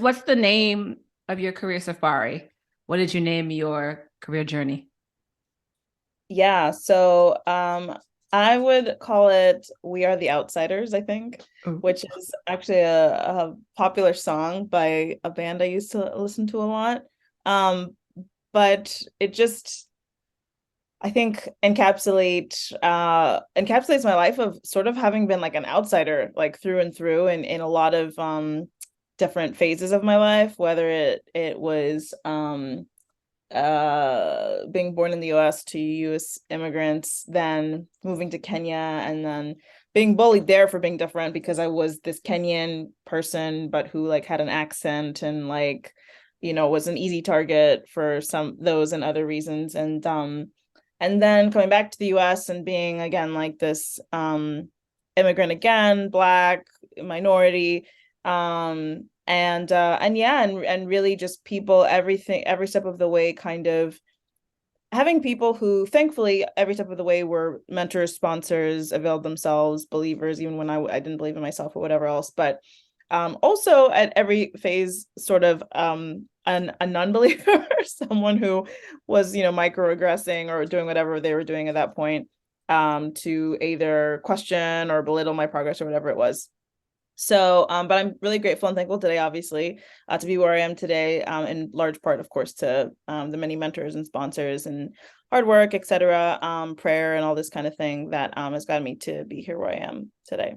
What's the name of your career safari? What did you name your career journey? Yeah, so I would call it We Are the Outsiders, I think, Oh. which is actually a popular song by a band I used to listen to a lot. Um, but it just I think encapsulates my life of sort of having been like an outsider like through and through and in a lot of different phases of my life, whether it was being born in the US to US immigrants, then moving to Kenya and then being bullied there for being different because I was this Kenyan person but who like had an accent and like was an easy target for some those and other reasons and then coming back to the US and being again like this immigrant again, black, minority, and yeah, and really just people, everything, every step of the way, kind of having people who thankfully every step of the way were mentors, sponsors, availed themselves, believers, even when I didn't believe in myself or whatever else. But also at every phase, sort of a non-believer, someone who was, microaggressing or doing whatever they were doing at that point, to either question or belittle my progress or whatever it was. So, but I'm really grateful and thankful today, obviously, to be where I am today, in large part, of course, to the many mentors and sponsors and hard work, etc., prayer and all this kind of thing that has gotten me to be here where I am today.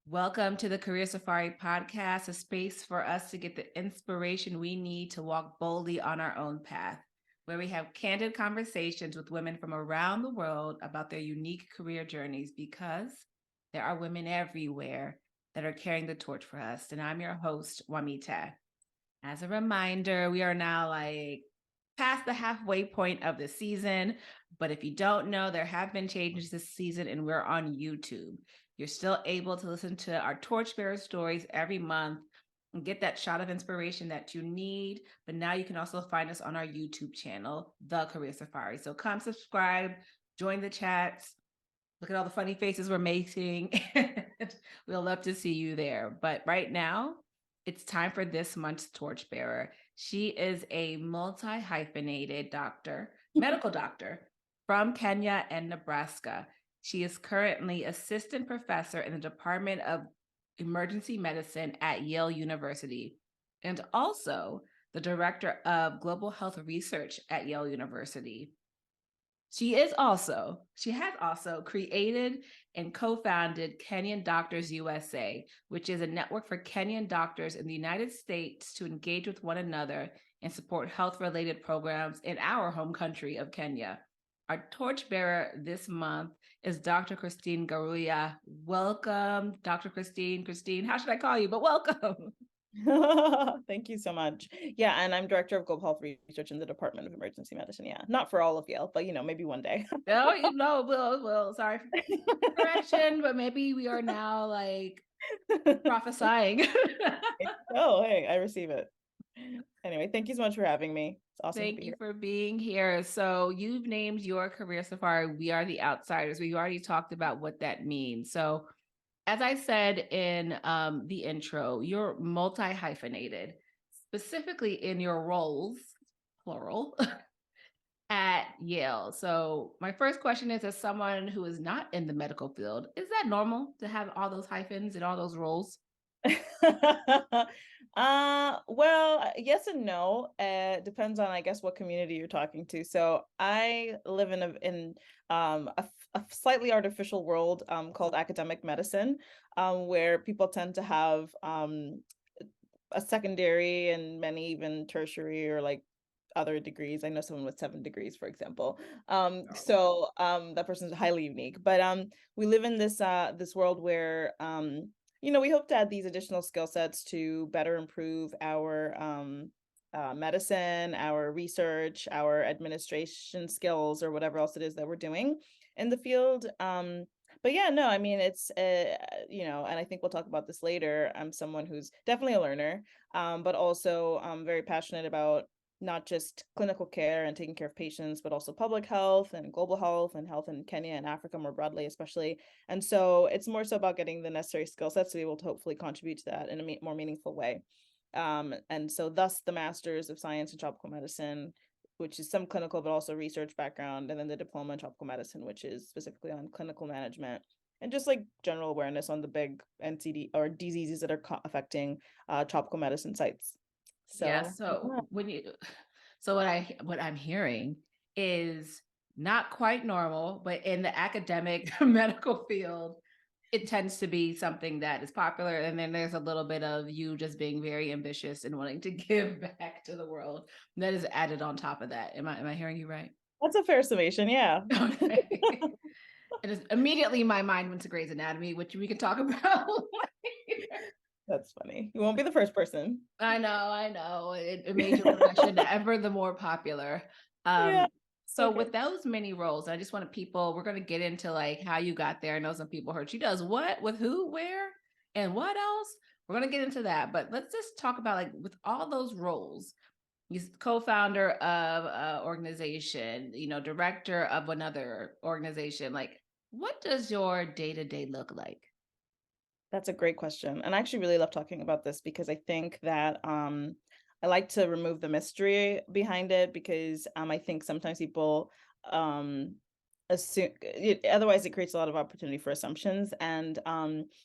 Welcome to the Career Safari podcast, a space for us to get the inspiration we need to walk boldly on our own path, where we have candid conversations with women from around the world about their unique career journeys because there are women everywhere that are carrying the torch for us. And I'm your host, Wamita. As a reminder, we are now past the halfway point of the season. But if you don't know, there have been changes this season and we're on YouTube. You're still able to listen to our torchbearer stories every month and get that shot of inspiration that you need. But now you can also find us on our YouTube channel, The Career Safari. So come subscribe, join the chats, look at all the funny faces we're making. We'll love to see you there. But right now, it's time for this month's torchbearer. She is a multi-hyphenated doctor, medical doctor from Kenya and Nebraska. She is currently assistant professor in the Department of Emergency Medicine at Yale University and also the director of global health research at Yale University. She has also created and co-founded Kenyan Doctors USA, which is a network for Kenyan doctors in the United States to engage with one another and support health-related programs in our home country of Kenya. Our torchbearer this month is Dr. Christine Ngaruiya. Welcome, Dr. Christine. Christine, how should I call you? But welcome. Thank you so much. Yeah, and I'm director of global health research in the Department of Emergency Medicine. Yeah, not for all of Yale, but maybe one day. No, well, sorry for correction, but maybe we are now prophesying. Oh, hey, I receive it. Anyway, thank you so much for having me. It's awesome to Thank be you here. for being here. So, you've named your career safari We Are the Outsiders. We already talked about what that means. So, as I said in the intro, you're multi hyphenated, specifically in your roles, plural, at Yale. So, my first question is as someone who is not in the medical field, is that normal to have all those hyphens and all those roles? Well, yes and no. Depends on, I guess, what community you're talking to. So I live in a slightly artificial world called academic medicine, where people tend to have a secondary and many even tertiary or like other degrees. I know someone with 7 degrees, for example. That person's highly unique. But we live in this world where we hope to add these additional skill sets to better improve our medicine, our research, our administration skills, or whatever else it is that we're doing. in the field. But yeah, no, I mean, it's, and I think we'll talk about this later. I'm someone who's definitely a learner, but also very passionate about not just clinical care and taking care of patients, but also public health and global health in Kenya and Africa more broadly, especially. And so it's more so about getting the necessary skill sets to be able to hopefully contribute to that in a more meaningful way. And so thus the Master's of Science in Tropical Medicine, which is some clinical, but also research background, and then the Diploma in Tropical Medicine, which is specifically on clinical management and just like general awareness on the big NCD or diseases that are affecting tropical medicine sites. Yeah. So So what I'm hearing is not quite normal, but in the academic medical field, it tends to be something that is popular. And then there's a little bit of you just being very ambitious and wanting to give back to the world. That is added on top of that. Am I hearing you right? that's a fair summation. Yeah. Okay. It is immediately my mind went to Grey's Anatomy, which we can talk about later. That's funny. You won't be the first person. I know. It made your profession ever the more popular. Yeah. So Okay. with those many roles, I just wanted people, we're going to get into like how you got there. I know some people heard she does what with who, where, and what else. We're going to get into that, but let's just talk about like with all those roles. He's co-founder of an organization, director of another organization. Like, what does your day-to-day look like? That's a great question. And I actually really love talking about this because I think that I like to remove the mystery behind it because I think sometimes people um, assume otherwise it creates a lot of opportunity for assumptions and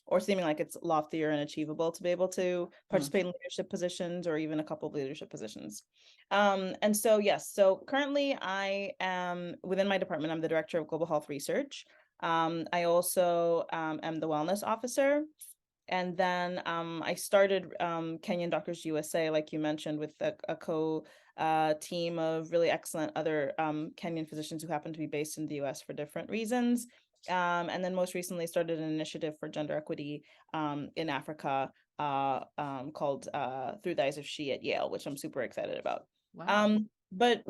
or seeming like it's loftier and achievable to be able to Mm. participate in leadership positions or even a couple of leadership positions. And so yes, so currently I am within my department, I'm the director of global health research. I also am the wellness officer. And then I started Kenyan Doctors USA, like you mentioned, with a co team of really excellent other Kenyan physicians who happen to be based in the US for different reasons. And then most recently started an initiative for gender equity in Africa called Through the Eyes of She at Yale, which I'm super excited about. Wow. But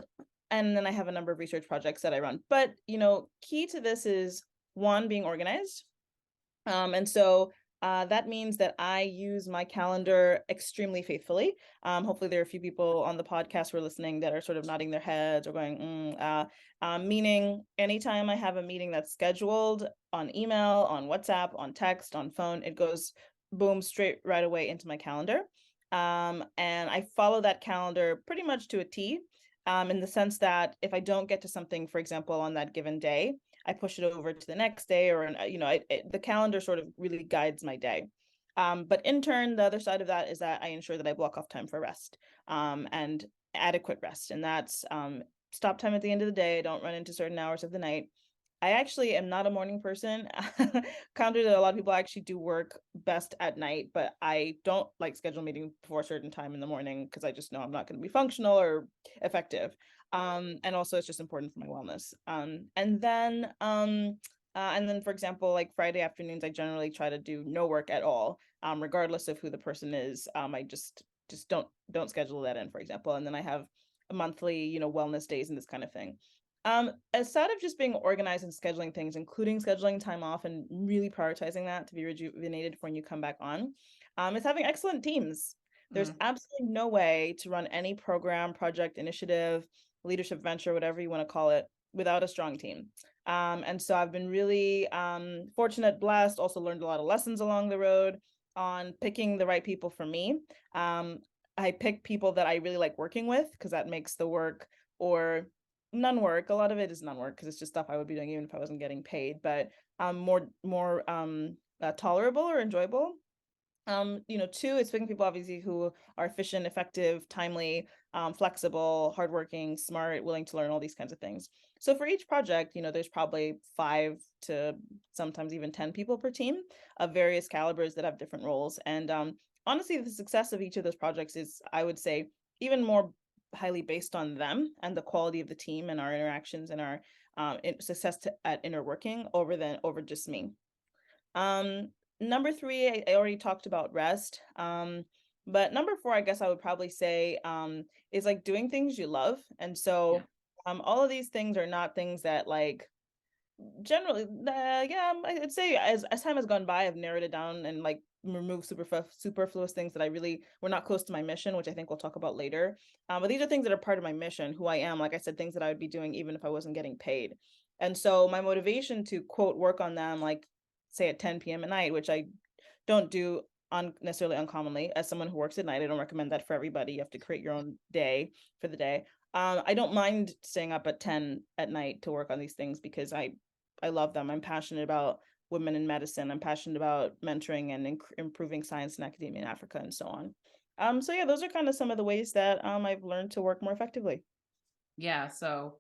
and then I have a number of research projects that I run. But key to this is one, being organized. And so that means that I use my calendar extremely faithfully. Hopefully, there are a few people on the podcast who are listening that are sort of nodding their heads or going, meaning anytime I have a meeting that's scheduled on email, on WhatsApp, on text, on phone, it goes boom straight right away into my calendar. And I follow that calendar pretty much to a T. In the sense that if I don't get to something, for example, on that given day, I push it over to the next day, or the calendar sort of really guides my day. But in turn, the other side of that is that I ensure that I block off time for rest and adequate rest, and that's stop time at the end of the day. Don't run into certain hours of the night. I actually am not a morning person. Counter to a lot of people, I actually do work best at night, but I don't like schedule meetings before a certain time in the morning because I just know I'm not going to be functional or effective. And also it's just important for my wellness. And then for example, like Friday afternoons, I generally try to do no work at all, regardless of who the person is. I just don't schedule that in, for example. And then I have a monthly, wellness days and this kind of thing. Aside of just being organized and scheduling things, including scheduling time off and really prioritizing that to be rejuvenated when you come back on, it's having excellent teams. There's absolutely no way to run any program, project, initiative, leadership venture, whatever you want to call it, without a strong team. And so I've been really fortunate, blessed, also learned a lot of lessons along the road on picking the right people for me. I pick people that I really like working with because that makes the work or none work. A lot of it is none work because it's just stuff I would be doing even if I wasn't getting paid, but more tolerable or enjoyable. Two, it's picking people obviously who are efficient, effective, timely, flexible, hardworking, smart, willing to learn all these kinds of things. So for each project, there's probably 5 to sometimes even 10 people per team of various calibers that have different roles. And honestly, the success of each of those projects is, I would say, even more highly based on them and the quality of the team and our interactions and our success at inner working over just me. Number 3, I already talked about rest. But number 4, I guess I would probably say is like doing things you love. And Yeah. so all of these things are not things that like generally, yeah, I'd say as time has gone by, I've narrowed it down and like removed superfluous things that I really were not close to my mission, which I think we'll talk about later. But these are things that are part of my mission, who I am. Like I said, things that I would be doing even if I wasn't getting paid. And so my motivation to quote work on them, like say at 10 p.m. at night, which I don't do necessarily uncommonly as someone who works at night. I don't recommend that for everybody. You have to create your own day for the day. I don't mind staying up at 10 at night to work on these things because I love them. I'm passionate about women in medicine. I'm passionate about mentoring and improving science and academia in Africa and so on. So yeah, those are kind of some of the ways that I've learned to work more effectively. Yeah. So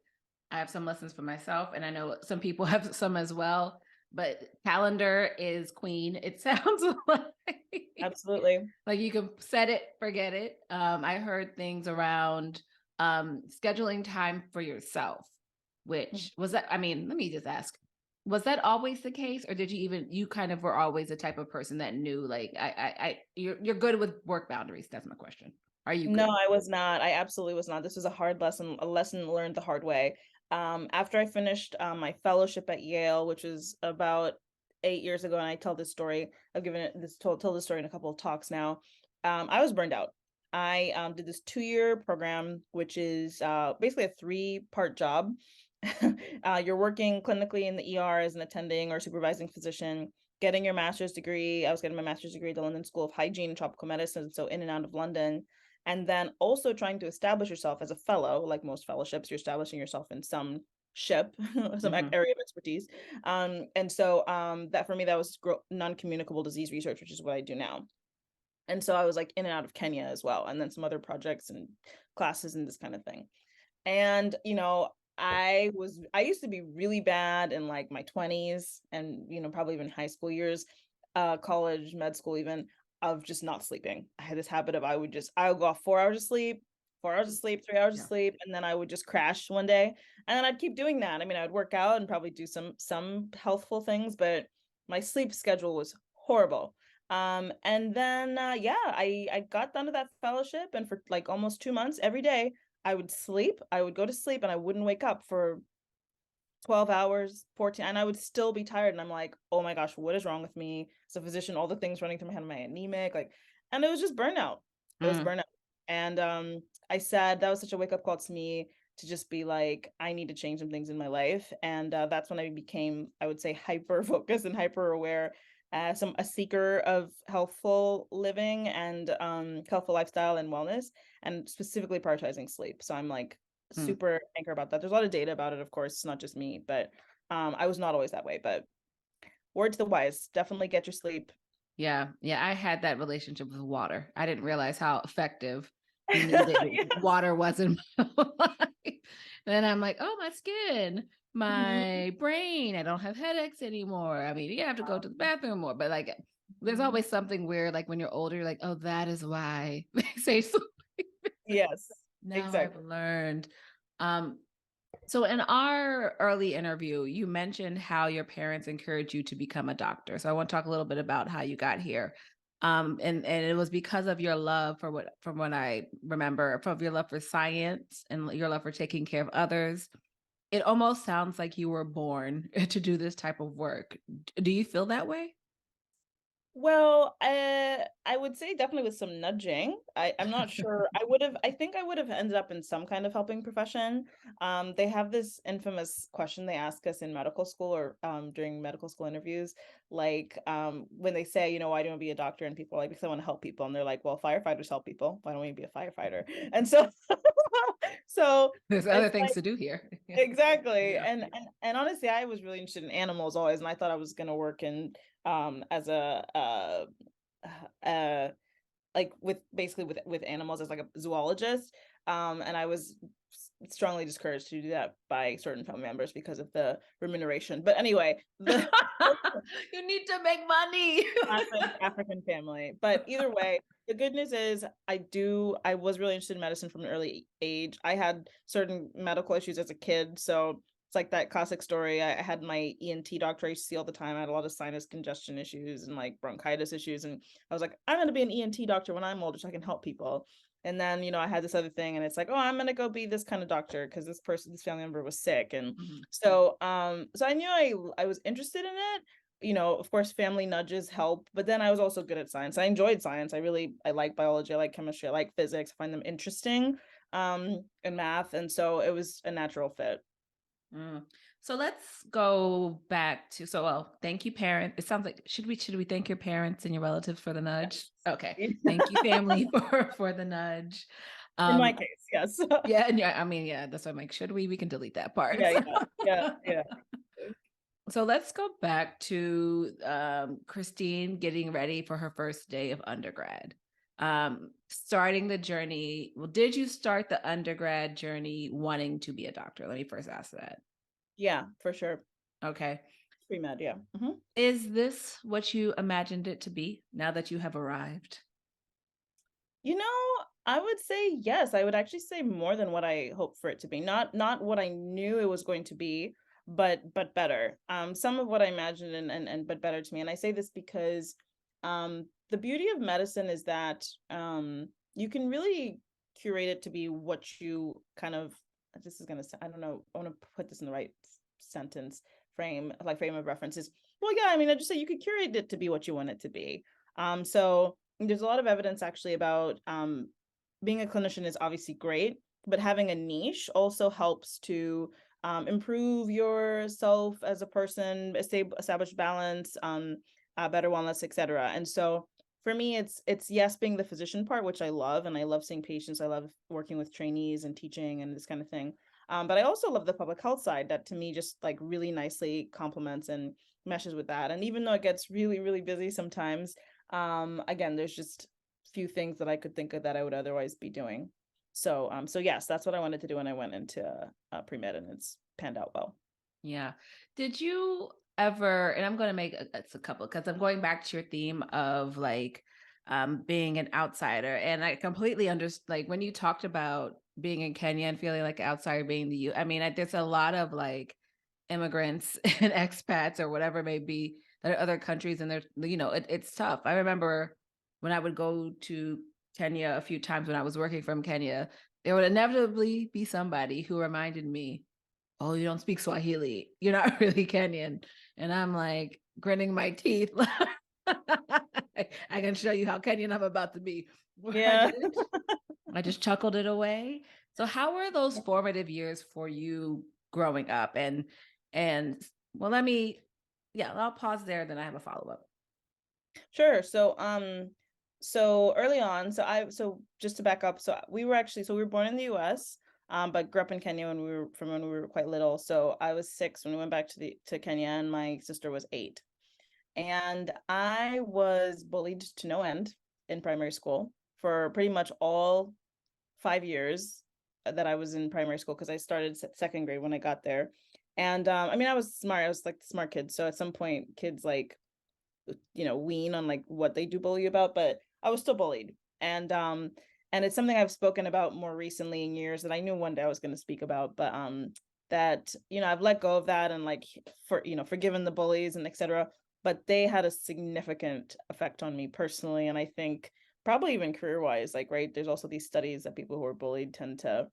I have some lessons for myself, and I know some people have some as well. But calendar is queen. It sounds Absolutely. like you can set it, forget it. I heard things around scheduling time for yourself, which was that. I mean, let me just ask: was that always the case, or did you kind of were always the type of person that knew, like, you're good with work boundaries? That's my question. Are you No, good? I was not. I absolutely was not. This was a hard lesson, a lesson learned the hard way. After I finished my fellowship at Yale, which was about 8 years ago, and I tell this story, I've given it this told this story in a couple of talks now. I was burned out. I did this 2-year program, which is basically a 3-part job. You're working clinically in the ER as an attending or supervising physician, getting your master's degree. I was getting my master's degree at the London School of Hygiene and Tropical Medicine, so in and out of London, and then also trying to establish yourself as a fellow. Like most fellowships, you're establishing yourself in some ship, some Mhm. area of expertise. And so that for me, that was non-communicable disease research, which is what I do now. And so I was like in and out of Kenya as well, and then some other projects and classes and this kind of thing. And I used to be really bad in like my 20s and probably even high school years, college, med school even, of just not sleeping. I had this habit of I would go off 4 hours of sleep, 4 hours of sleep, 3 hours of Yeah. sleep, and then I would just crash one day. And then I'd keep doing that. I mean, I would work out and probably do some healthful things, but my sleep schedule was horrible. And then yeah, I got done with that fellowship, and for like almost 2 months, every day I would sleep. I would go to sleep and I wouldn't wake up for 12 hours, 14, and I would still be tired. And I'm like, oh my gosh, what is wrong with me? As a physician, all the things running through my head, am I anemic? Like, and it was just burnout. It was Mm. burnout. And I said that was such a wake up call to me to just be like, I need to change some things in my life. And that's when I became, I would say, hyper focused and hyper aware, a seeker of healthful living and healthful lifestyle and wellness, and specifically prioritizing sleep. So I'm like Mm. super anchor about that. There's a lot of data about it, of course, it's not just me, but I was not always that way. But word to the wise, definitely get your sleep. Yeah, yeah, I had that relationship with water. I didn't realize how effective you needed Yes. water was in my life. Then I'm like, oh, my skin, Mhm. my brain, I don't have headaches anymore. I mean, you have to go to the bathroom more, but like, there's Mhm. always something weird. Like when you're older, you're like, oh, that is why they say so. Yes, Now I've exactly. learned. Um, so in our early interview, you mentioned how your parents encouraged you to become a doctor. So I want to talk a little bit about how you got here. And it was because of your love for what, from what I remember, from your love for science and your love for taking care of others. It almost sounds like you were born to do this type of work. Do you feel that way? Well, I would say definitely with some nudging. I'm not sure. I think I would have ended up in some kind of helping profession. They have this infamous question they ask us in medical school or during medical school interviews, like when they say, why do you want to be a doctor? And people are like, because I want to help people. And they're like, well, firefighters help people. Why don't we be a firefighter? And so, so There's other it's things to do here. exactly. Yeah. And honestly, I was really interested in animals always, and I thought I was gonna work in as a uh like with basically with animals as like a zoologist. And I was strongly discouraged to do that by certain family members because of the remuneration. But anyway, the You need to make money. classic African family. But either way, the good news is I was really interested in medicine from an early age. I had certain medical issues as a kid, so it's like that classic story. I had my ENT doctor I used to see all the time. I had a lot of sinus congestion issues and like bronchitis issues, and I was like, I'm gonna be an ENT doctor when I'm older so I can help people. And then, I had this other thing and it's like, oh, I'm gonna go be this kind of doctor because this family member was sick. And Mhm. so I knew I was interested in it. Of course, family nudges help, but then I was also good at science. I enjoyed science. I like biology, I like chemistry, I like physics, I find them interesting, and math. And so it was a natural fit. Mm. So let's go back to well, thank you, parent. It sounds like should we thank your parents and your relatives for the nudge? Okay. Yes. Thank you, family, for the nudge. In my Um, case, yes. yeah, and yeah, I mean, yeah, that's what I'm like, should we? We can delete that part. Yeah, yeah, yeah, yeah. So let's go back to Christine getting ready for her first day of undergrad. Starting the journey. Well, did you start the undergrad journey wanting to be a doctor? Let me first ask that. Yeah, for sure. Okay. Pre-med, yeah. Mhm. Is this what you imagined it to be now that you have arrived? You know, I would say yes. I would actually say more than what I hoped for it to be. Not what I knew it was going to be, but better. Some of what I imagined and but better to me. And I say this because the beauty of medicine is that you can really curate it to be what you kind of, this is gonna I don't know, I want to put this in the right sentence frame of references. Well, yeah, I mean, I just say you could curate it to be what you want it to be. So there's a lot of evidence actually about being a clinician is obviously great, but having a niche also helps to improve yourself as a person, establish balance, better wellness, etc. And so for me, it's yes, being the physician part, which I love, and I love seeing patients. I love working with trainees and teaching and this kind of thing. But I also love the public health side that to me just like really nicely complements and meshes with that. And even though it gets really, really busy sometimes, again, there's just few things that I could think of that I would otherwise be doing. So yes, that's what I wanted to do when I went into pre-med, and it's panned out well. Yeah. Did you ever, and I'm going to make it's a couple because I'm going back to your theme of like being an outsider. And I completely understand, like when you talked about being in Kenya and feeling like an outsider being the U, I mean, there's a lot of like immigrants and expats or whatever it may be that are other countries and they're, it's tough. I remember when I would go to Kenya a few times when I was working from Kenya, there would inevitably be somebody who reminded me, oh, you don't speak Swahili. You're not really Kenyan. And I'm like gritting my teeth. I can show you how Kenyan I'm about to be. Yeah. I just chuckled it away. So how were those formative years for you growing up? And well, I'll pause there, then I have a follow-up. Sure. So early on, so just to back up, so we were born in the US, but grew up in Kenya when we were quite little. So I was 6 when we went back to Kenya, and my sister was 8. And I was bullied to no end in primary school for pretty much all 5 years that I was in primary school, because I started second grade when I got there. And I mean, I was smart. I was like the smart kid. So at some point, kids like wean on like what they do bully you about, but I was still bullied. And it's something I've spoken about more recently in years that I knew one day I was going to speak about, but that I've let go of that and like forgiven the bullies and etc. But they had a significant effect on me personally, and I think probably even career wise, like, right, there's also these studies that people who are bullied tend to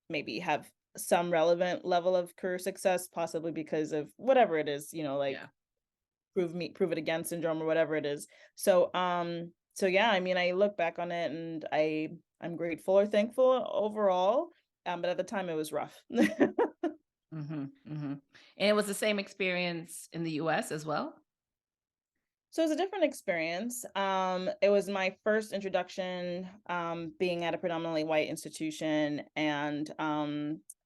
maybe have some relevant level of career success, possibly because of whatever it is, like Yeah. prove it again syndrome or whatever it is. So yeah, I mean, I look back on it and I'm grateful or thankful overall. But at the time it was rough. Hmm. Hmm. And it was the same experience in the US as well. So it was a different experience. It was my first introduction, being at a predominantly white institution, and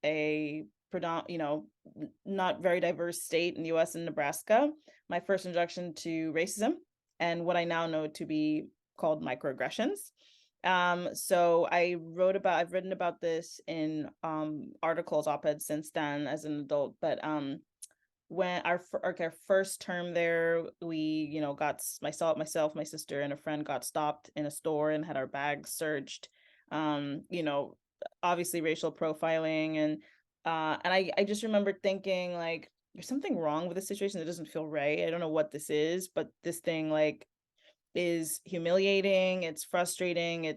a not very diverse state in the U.S. and Nebraska. My first introduction to racism and what I now know to be called microaggressions. So I've written about this in articles, op-eds since then as an adult, but when our first term there, we got myself, my sister, and a friend got stopped in a store and had our bags searched. um you know Obviously racial profiling, and I just remember thinking like there's something wrong with the situation that doesn't feel right. I don't know what this is, but this thing, like, is humiliating, it's frustrating,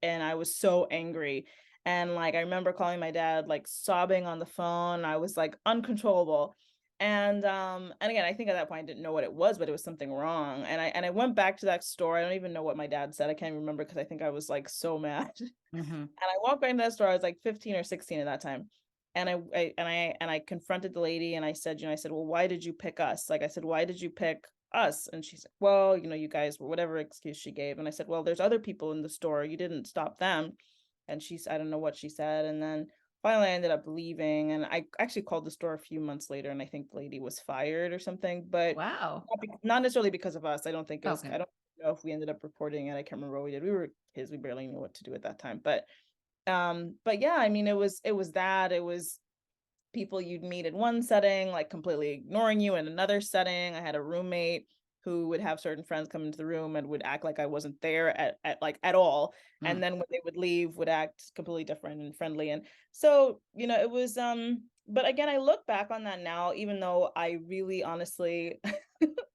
and I was so angry. And like I remember calling my dad, like sobbing on the phone. I was like uncontrollable. And again, I think at that point I didn't know what it was, but it was something wrong. And I went back to that store. I don't even know what my dad said. I can't remember because I think I was like so mad. Mm-hmm. And I walked back into that store. I was like 15 or 16 at that time. And I confronted the lady and I said, I said, well, why did you pick us? Like I said, why did you pick us? And she said, well, you guys were whatever excuse she gave. And I said, well, there's other people in the store. You didn't stop them. And I don't know what she said. And then finally I ended up leaving. And I actually called the store a few months later and I think the lady was fired or something, but Wow. not necessarily because of us. I don't think it was, Okay. I don't know if we ended up reporting it. I can't remember what we did. We were kids. We barely knew what to do at that time. But yeah, I mean, it was people you'd meet in one setting, like completely ignoring you in another setting. I had a roommate who would have certain friends come into the room and would act like I wasn't there at all. And Mm. then when they would leave, would act completely different and friendly. And so, it was but again, I look back on that now, even though I really honestly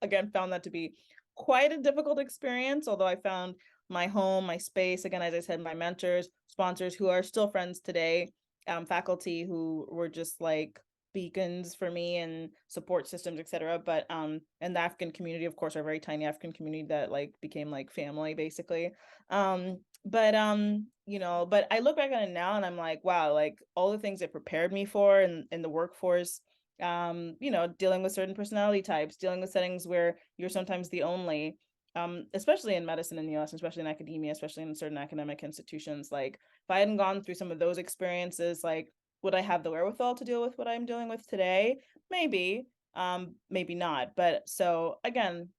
again found that to be quite a difficult experience, although I found my home, my space, again, as I said, my mentors, sponsors who are still friends today, faculty who were just like beacons for me and support systems, etc. But and the African community, of course, our very tiny African community that like became like family basically. But I look back on it now and I'm like, wow, like all the things it prepared me for in the workforce, dealing with certain personality types, dealing with settings where you're sometimes the only, especially in medicine in the US, especially in academia, especially in certain academic institutions. Like if I hadn't gone through some of those experiences, like would I have the wherewithal to deal with what I'm dealing with today? Maybe, maybe not. But so again,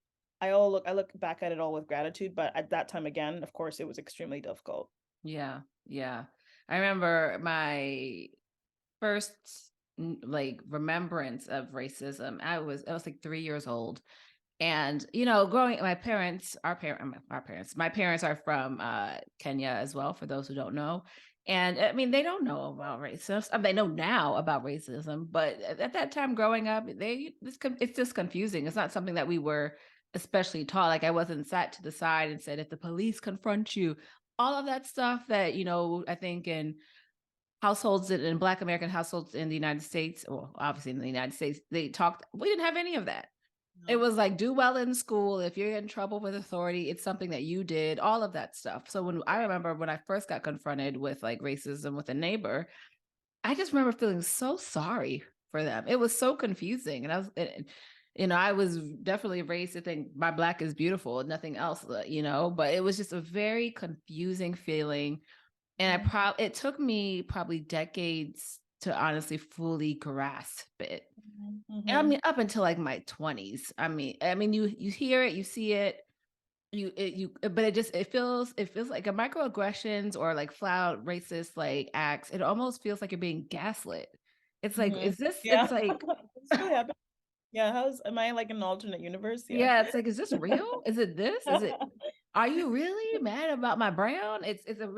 I look back at it all with gratitude, but at that time again, of course, it was extremely difficult. Yeah. Yeah. I remember my first like remembrance of racism. I was like 3 years old. And growing my parents are from Kenya as well, for those who don't know. And I mean, they don't know about racism. I mean, they know now about racism, but at that time growing up, it's just confusing. It's not something that we were especially taught. Like I wasn't sat to the side and said, if the police confront you, all of that stuff that, I think in Black American households in the United States, well, obviously in the United States, we didn't have any of that. It No. was like, do well in school. If you're in trouble with authority, it's something that you did, all of that stuff. So I remember when I first got confronted with like racism with a neighbor, I just remember feeling so sorry for them. It was so confusing. I was definitely raised to think my Black is beautiful and nothing else, but it was just a very confusing feeling. And Mhm, it took me probably decades to honestly fully grasp it. mhm, I mhm, mean, up until like my 20s. I mean, you hear it, you see it, but it feels like a microaggressions or like flat out racist like acts. It almost feels like you're being gaslit. It's like, mhm. is this? Yeah. It's like, This really happened. Yeah, am I like in an alternate universe? Yeah. yeah, it's like, is this real? Is it this? Is it? Are you really mad about my brown? It's a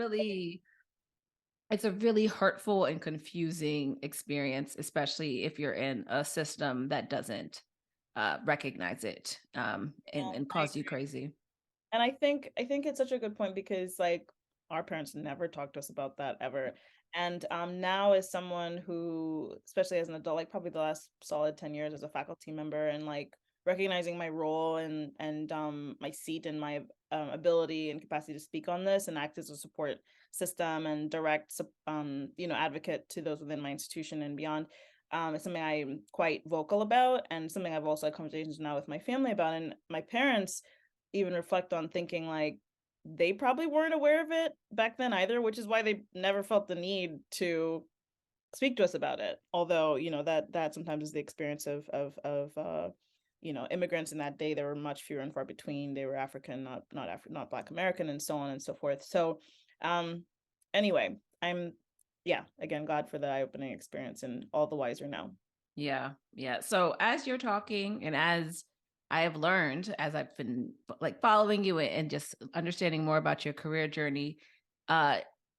really hurtful and confusing experience, especially if you're in a system that doesn't recognize it, and Yeah, and I cause you crazy. And I think it's such a good point because like our parents never talked to us about that ever. And now as someone who, especially as an adult, like probably the last solid 10 years as a faculty member and like recognizing my role and my seat and my ability and capacity to speak on this and act as a support system and advocate to those within my institution and beyond. It's something I'm quite vocal about and something I've also had conversations now with my family about. And my parents even reflect on thinking like they probably weren't aware of it back then either, which is why they never felt the need to speak to us about it. Although, that sometimes is the experience of immigrants in that day. There were much fewer and far between. They were African, not Black American, and so on and so forth. So, um, anyway, yeah, again, glad for the eye-opening experience and all the wiser now. Yeah, yeah. So as you're talking, and as I have learned, as I've been like following you and just understanding more about your career journey, uh,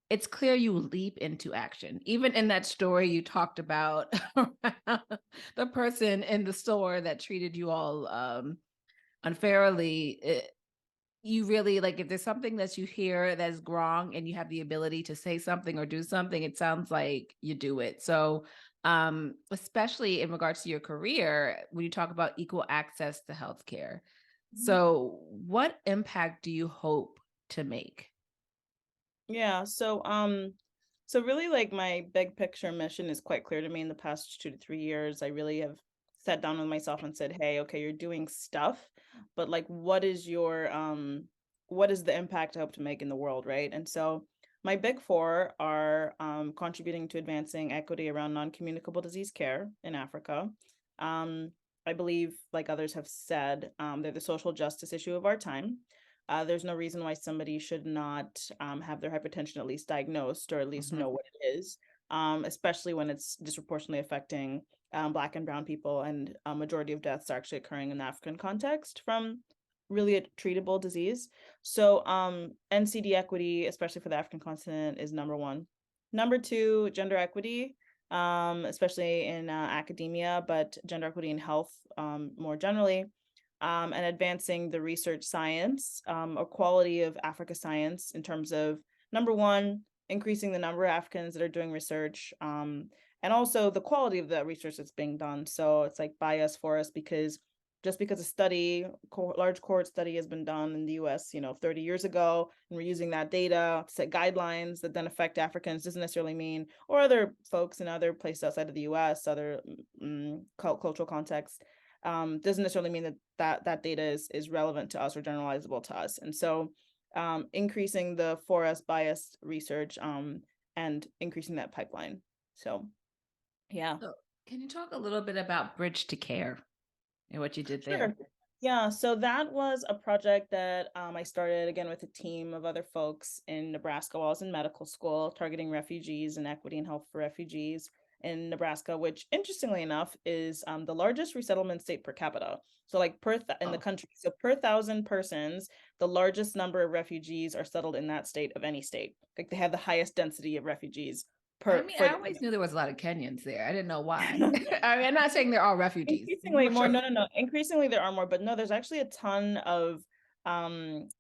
it's clear you leap into action. Even in that story you talked about, the person in the store that treated you all unfairly. you really like if there's something that you hear that's wrong and you have the ability to say something or do something, it sounds like you do it. So, especially in regards to your career, when you talk about equal access to healthcare. So, what impact do you hope to make? Yeah, so really like my big picture mission is quite clear to me in the past 2 to 3 years. I really have sat down with myself and said, hey, okay, you're doing stuff, but like what is the impact I hope to make in the world, right? And so my big four are contributing to advancing equity around non-communicable disease care in Africa. Um, I believe, like others have said, they're the social justice issue of our time. There's no reason why somebody should not have their hypertension at least diagnosed or at least Mhm. know what it is, especially when it's disproportionately affecting Black and Brown people. And a majority of deaths are actually occurring in the African context from really a treatable disease. So NCD equity, especially for the African continent, is number one. Number two, gender equity, especially in academia, but gender equity in health more generally, and advancing the research science or quality of Africa science in terms of number one, increasing the number of Africans that are doing research, and also the quality of the research that's being done. So it's like bias for us because just because a study, large cohort study has been done in the US, 30 years ago, and we're using that data to set guidelines that then affect Africans doesn't necessarily mean, or other folks in other places outside of the US, other cultural contexts, doesn't necessarily mean that data is relevant to us or generalizable to us. And so increasing the 4S bias research and increasing that pipeline. So yeah. So, can you talk a little bit about Bridge to Care and what you did there? Sure. Yeah, so that was a project that I started again with a team of other folks in Nebraska while I was in medical school, targeting refugees and equity and health for refugees in Nebraska, which interestingly enough is the largest resettlement state per capita. So like in the Oh, country, so per thousand persons, the largest number of refugees are settled in that state of any state. Like they have the highest density of refugees I per mean, for I the always knew there was a lot of Kenyans there. I didn't know why. you know. I mean, I'm not saying they're all refugees. Increasingly For more, sure. no. Increasingly there are more, but no, there's actually a ton of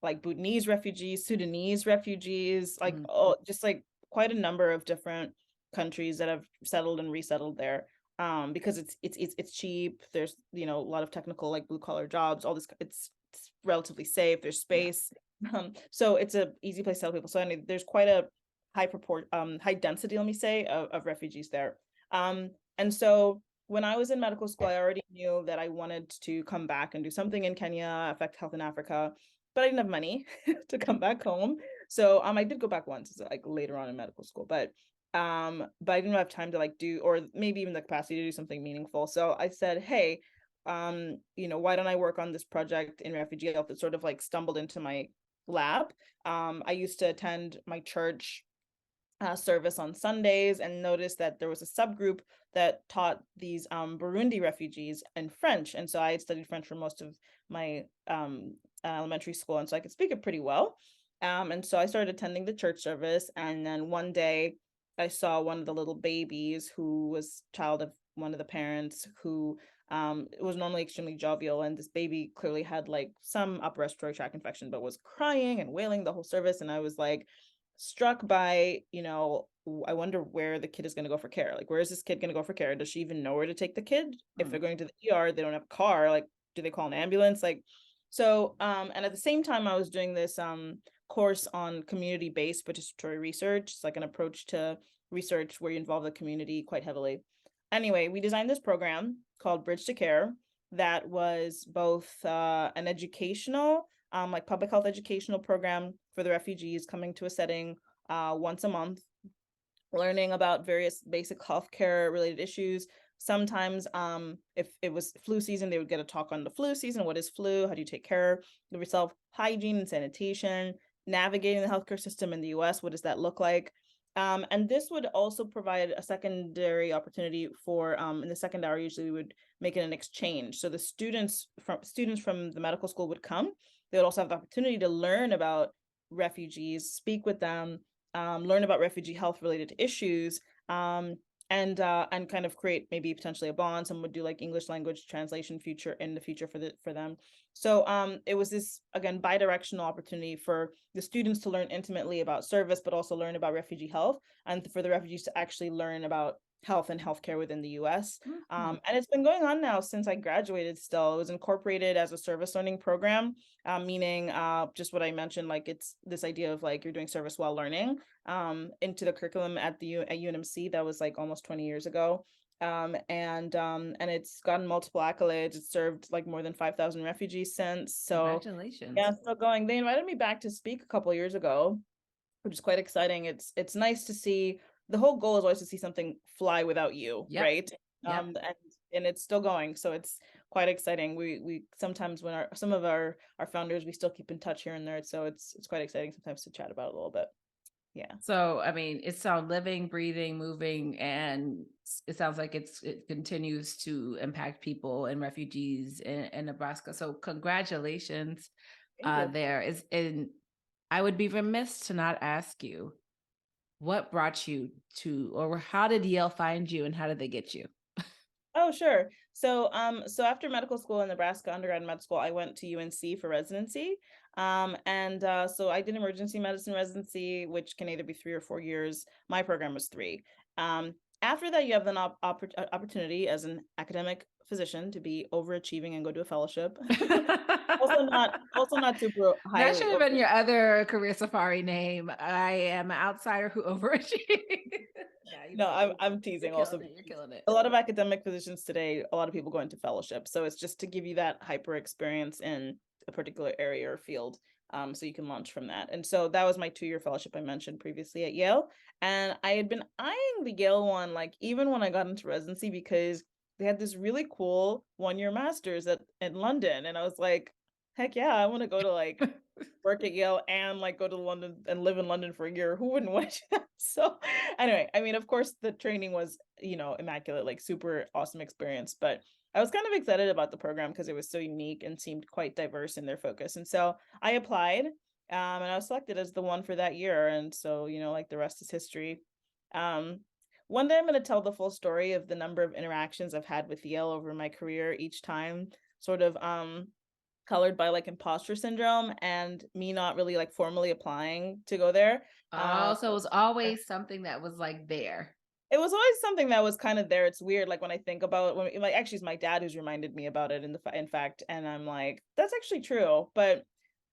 like Bhutanese refugees, Sudanese refugees, like Mhm. oh, just like quite a number of different countries that have settled and resettled there. Because it's cheap. There's a lot of technical like blue collar jobs. All this, it's relatively safe. There's Yeah. space, so it's a easy place to tell people. So anyway, there's quite a high density, let me say, of refugees there. And so when I was in medical school, I already knew that I wanted to come back and do something in Kenya, affect health in Africa, but I didn't have money to come back home. So I did go back once, like later on in medical school, but I didn't have time to like do, or maybe even the capacity to do something meaningful. So I said, hey, why don't I work on this project in refugee health that sort of like stumbled into my lap. I used to attend my church service on Sundays and noticed that there was a subgroup that taught these Burundi refugees in French. And so I had studied French for most of my elementary school, and so I could speak it pretty well. And so I started attending the church service, and then one day I saw one of the little babies who was child of one of the parents who was normally extremely jovial, and this baby clearly had like some upper respiratory tract infection, but was crying and wailing the whole service. And I was like, struck by, I wonder where the kid is going to go for care. Like, where is this kid going to go for care? Does she even know where to take the kid? If they're Mm. going to the ER, they don't have a car. Like, do they call an ambulance? Like, so, and at the same time, I was doing this course on community-based participatory research. It's like an approach to research where you involve the community quite heavily. Anyway, we designed this program called Bridge to Care that was both an educational like public health educational program for the refugees coming to a setting once a month, learning about various basic healthcare related issues. Sometimes if it was flu season, they would get a talk on the flu season. What is flu? How do you take care of yourself? Hygiene and sanitation, navigating the healthcare system in the US. What does that look like? And this would also provide a secondary opportunity for in the second hour, usually we would make it an exchange. So the students from the medical school would come. They would also have the opportunity to learn about refugees, speak with them, learn about refugee health related issues, and kind of create maybe potentially a bond. Some would do like English language translation future in the future for them. So it was this, again, bi-directional opportunity for the students to learn intimately about service, but also learn about refugee health, and for the refugees to actually learn about health and healthcare within the US. Mhm. And it's been going on now since I graduated still. It was incorporated as a service learning program, meaning just what I mentioned, like it's this idea of like you're doing service while learning, into the curriculum at at UNMC. That was like almost 20 years ago. And it's gotten multiple accolades. It's served like more than 5,000 refugees since. So yeah, Congratulations. still going. They invited me back to speak a couple of years ago, which is quite exciting. It's nice to see. The whole goal is always to see something fly without you, Yep. right? Yep. And it's still going, so it's quite exciting. We sometimes when some of our founders, we still keep in touch here and there, so it's quite exciting sometimes to chat about it a little bit. Yeah. So, I mean, it's so living, breathing, moving, and it sounds like it continues to impact people and refugees in Nebraska. So, congratulations Thank you. there. Is and I would be remiss to not ask you what brought you to, or how did Yale find you, and how did they get you? Oh, sure. So after medical school in Nebraska, undergrad and med school, I went to UNC for residency. And so I did emergency medicine residency, which can either be 3 or 4 years. My program was 3. After that, you have an opportunity as an academic physician to be overachieving and go to a fellowship. Also not super That highly. should have been your other career safari name. I am an outsider who overachieved. Yeah, No, I'm you're teasing. killing Also, it. You're killing it. a lot of academic positions today, a lot of people go into fellowship. So it's just to give you that hyper experience in a particular area or field. So you can launch from that. And so that was my 2-year fellowship I mentioned previously at Yale. And I had been eyeing the Yale one, like even when I got into residency, because they had this really cool 1-year master's in London. And I was like, heck yeah, I want to go to like work at Yale and like go to London and live in London for a year. Who wouldn't want to do that? So anyway, I mean, of course, the training was, immaculate, like super awesome experience. But I was kind of excited about the program because it was so unique and seemed quite diverse in their focus. And so I applied, and I was selected as the one for that year. And so, like the rest is history. Um, One day I'm going to tell the full story of the number of interactions I've had with Yale over my career each time, sort of colored by like imposter syndrome and me not really like formally applying to go there. Oh, so it was always something that was like there. It was always something that was kind of there. It's weird, like when I think about it, like actually it's my dad who's reminded me about it in fact, and I'm like, that's actually true. But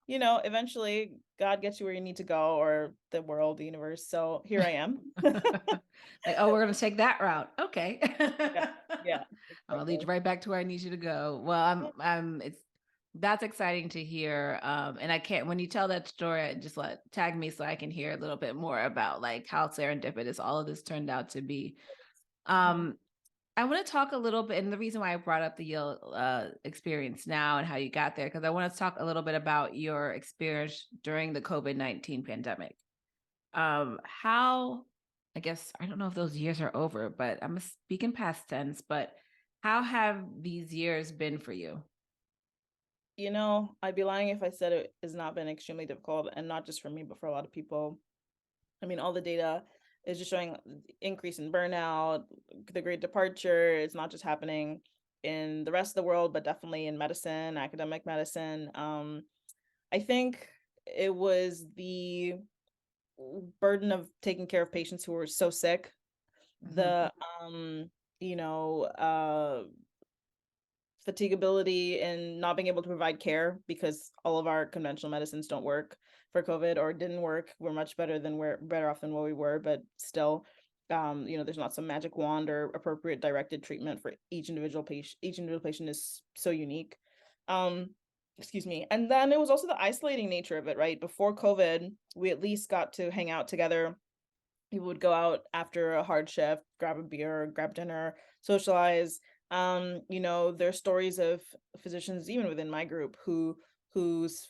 eventually God gets you where you need to go, or the world, the universe. So here I am. Like, oh, we're gonna take that route. Okay. Yeah, yeah, I'm gonna lead exactly. you right back to where I need you to go. Well, it's that's exciting to hear. And I can't when you tell that story, just tag me so I can hear a little bit more about like how serendipitous all of this turned out to be. Mhm. Um, I want to talk a little bit, and the reason why I brought up the Yale experience now and how you got there, because I want to talk a little bit about your experience during the COVID-19 pandemic. How, I guess, I don't know if those years are over, but I'm speaking past tense, but how have these years been for you? I'd be lying if I said it has not been extremely difficult, and not just for me, but for a lot of people. I mean, all the data is just showing increase in burnout, the great departure. It's not just happening in the rest of the world, but definitely in medicine, academic medicine. I think it was the burden of taking care of patients who were so sick, Mhm. the you know, uh fatigability and not being able to provide care because all of our conventional medicines don't work for COVID or didn't work. We're much we're better off than what we were, but still, there's not some magic wand or appropriate directed treatment for each individual patient. Each individual patient is so unique. Um, Excuse me. And then it was also the isolating nature of it, right? Before COVID, we at least got to hang out together. People would go out after a hard shift, grab a beer, grab dinner, socialize. There's stories of physicians even within my group whose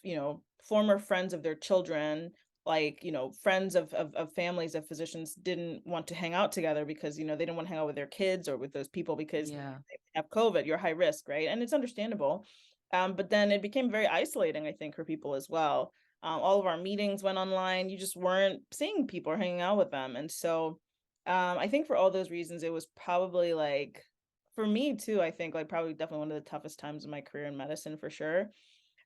former friends of their children, like friends of families of physicians, didn't want to hang out together because they didn't want to hang out with their kids or with those people because Yeah. they have COVID. You're high risk, right? And it's understandable. But then it became very isolating, I think, for people as well. All of our meetings went online. You just weren't seeing people or hanging out with them. And so I think for all those reasons, it was probably like, for me too, I think like probably definitely one of the toughest times in my career in medicine for sure.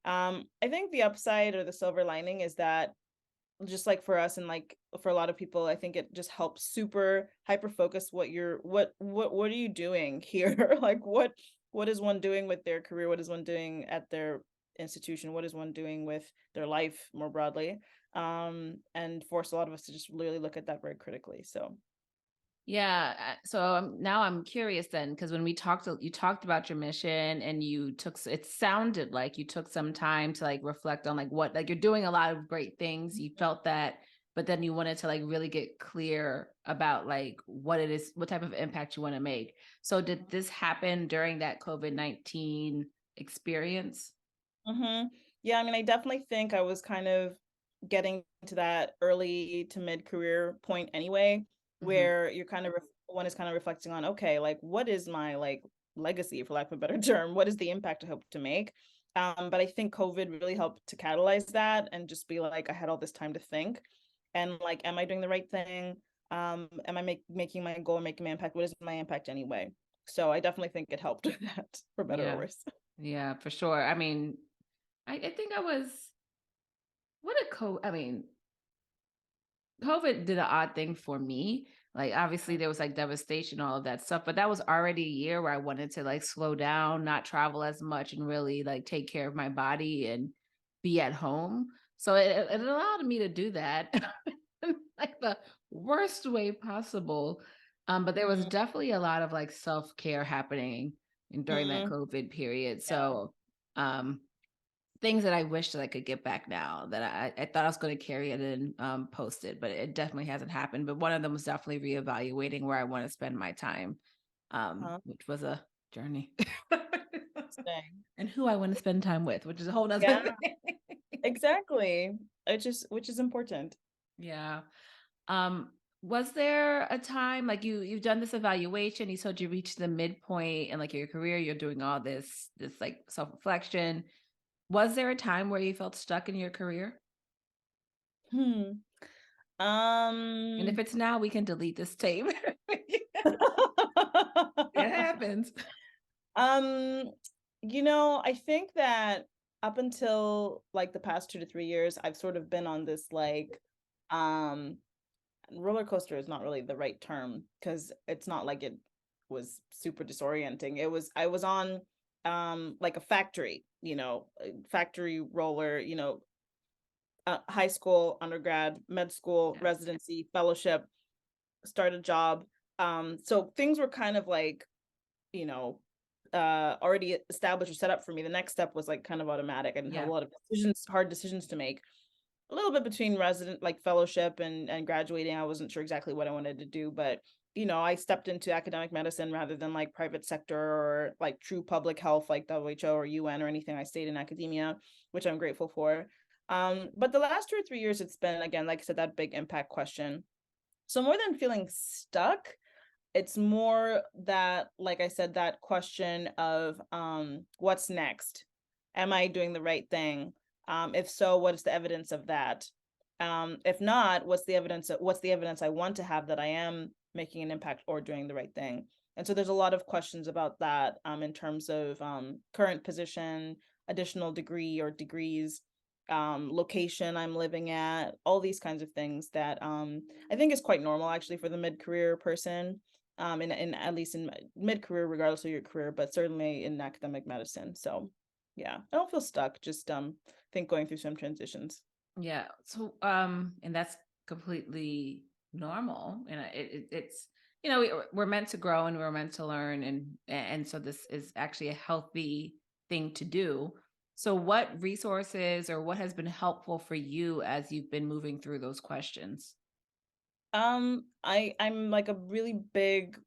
I think the upside or the silver lining is that just like for us and like for a lot of people, I think it just helps super hyper focus what are you doing here? Like what is one doing with their career? What is one doing at their institution? What is one doing with their life more broadly? And force a lot of us to just really look at that very critically. So Yeah. So now I'm curious then, because when you talked about your mission and you it sounded like you took some time to like reflect on like what, like you're doing a lot of great things. You felt that, but then you wanted to like really get clear about like what it is, what type of impact you want to make. So did this happen during that COVID-19 experience? Yeah, I mean, I definitely think I was kind of getting to that early to mid career point anyway, Hmm. where you're kind of one is kind of reflecting on, okay, like what is my like legacy, for lack of a better term? What is the impact I hope to make? But I think COVID really helped to catalyze that and just be like, I had all this time to think, and like, am I doing the right thing? Am I making my goal, making my impact? What is my impact anyway? So I definitely think it helped with that, for better or Yeah. worse. Yeah, for sure. I mean, I think I was, what a I mean, COVID did an odd thing for me. Like, obviously, there was like devastation, all of that stuff, but that was already a year where I wanted to like slow down, not travel as much, and really like take care of my body and be at home. So it allowed me to do that in like the worst way possible. But there was Mhm. definitely a lot of like self care happening during that Mhm. COVID period. Yeah. So, um, things that I wish that I could get back now that I thought I was going to carry it and post it, but it definitely hasn't happened. But one of them was definitely reevaluating where I want to spend my time, Uh-huh. which was a journey. Interesting. And who I want to spend time with, which is a whole nother Yeah, thing. exactly. Which is important. Yeah. Um, was there a time like you've done this evaluation, you said you reached the midpoint in like your career, you're doing all this like self-reflection. Was there a time where you felt stuck in your career? Hmm. And if Um, it's now, we can delete this tape. It happens. um, I think that up until like the past 2 to 3 years, I've sort of been on this like um roller coaster is not really the right term because it's not like it was super disorienting. I was on like a factory roller, high school, undergrad, med school, Yes. residency, fellowship, start a job. So things were kind of like, you know, already established or set up for me. The next step was like kind of automatic. I didn't have a Yeah. lot of hard decisions to make. A little bit between resident like fellowship and graduating. I wasn't sure exactly what I wanted to do, but I stepped into academic medicine rather than like private sector or like true public health like WHO or UN or anything. I stayed in academia, which I'm grateful for. But the last 2 or 3 years, it's been again, like I said, that big impact question. So more than feeling stuck, it's more that, like I said, that question of what's next? Am I doing the right thing? If so, what is the evidence of that? If not, what's the evidence I want to have that I am making an impact or doing the right thing? And so there's a lot of questions about that in terms of current position, additional degree or degrees, location I'm living at, all these kinds of things that I think is quite normal actually for the mid-career person, in at least in mid-career, regardless of your career, but certainly in academic medicine. So yeah, I don't feel stuck, just think going through some transitions. Yeah. So, and that's completely normal. And it's, we're meant to grow and we're meant to learn. And so this is actually a healthy thing to do. So what resources or what has been helpful for you as you've been moving through those questions? I'm like a really big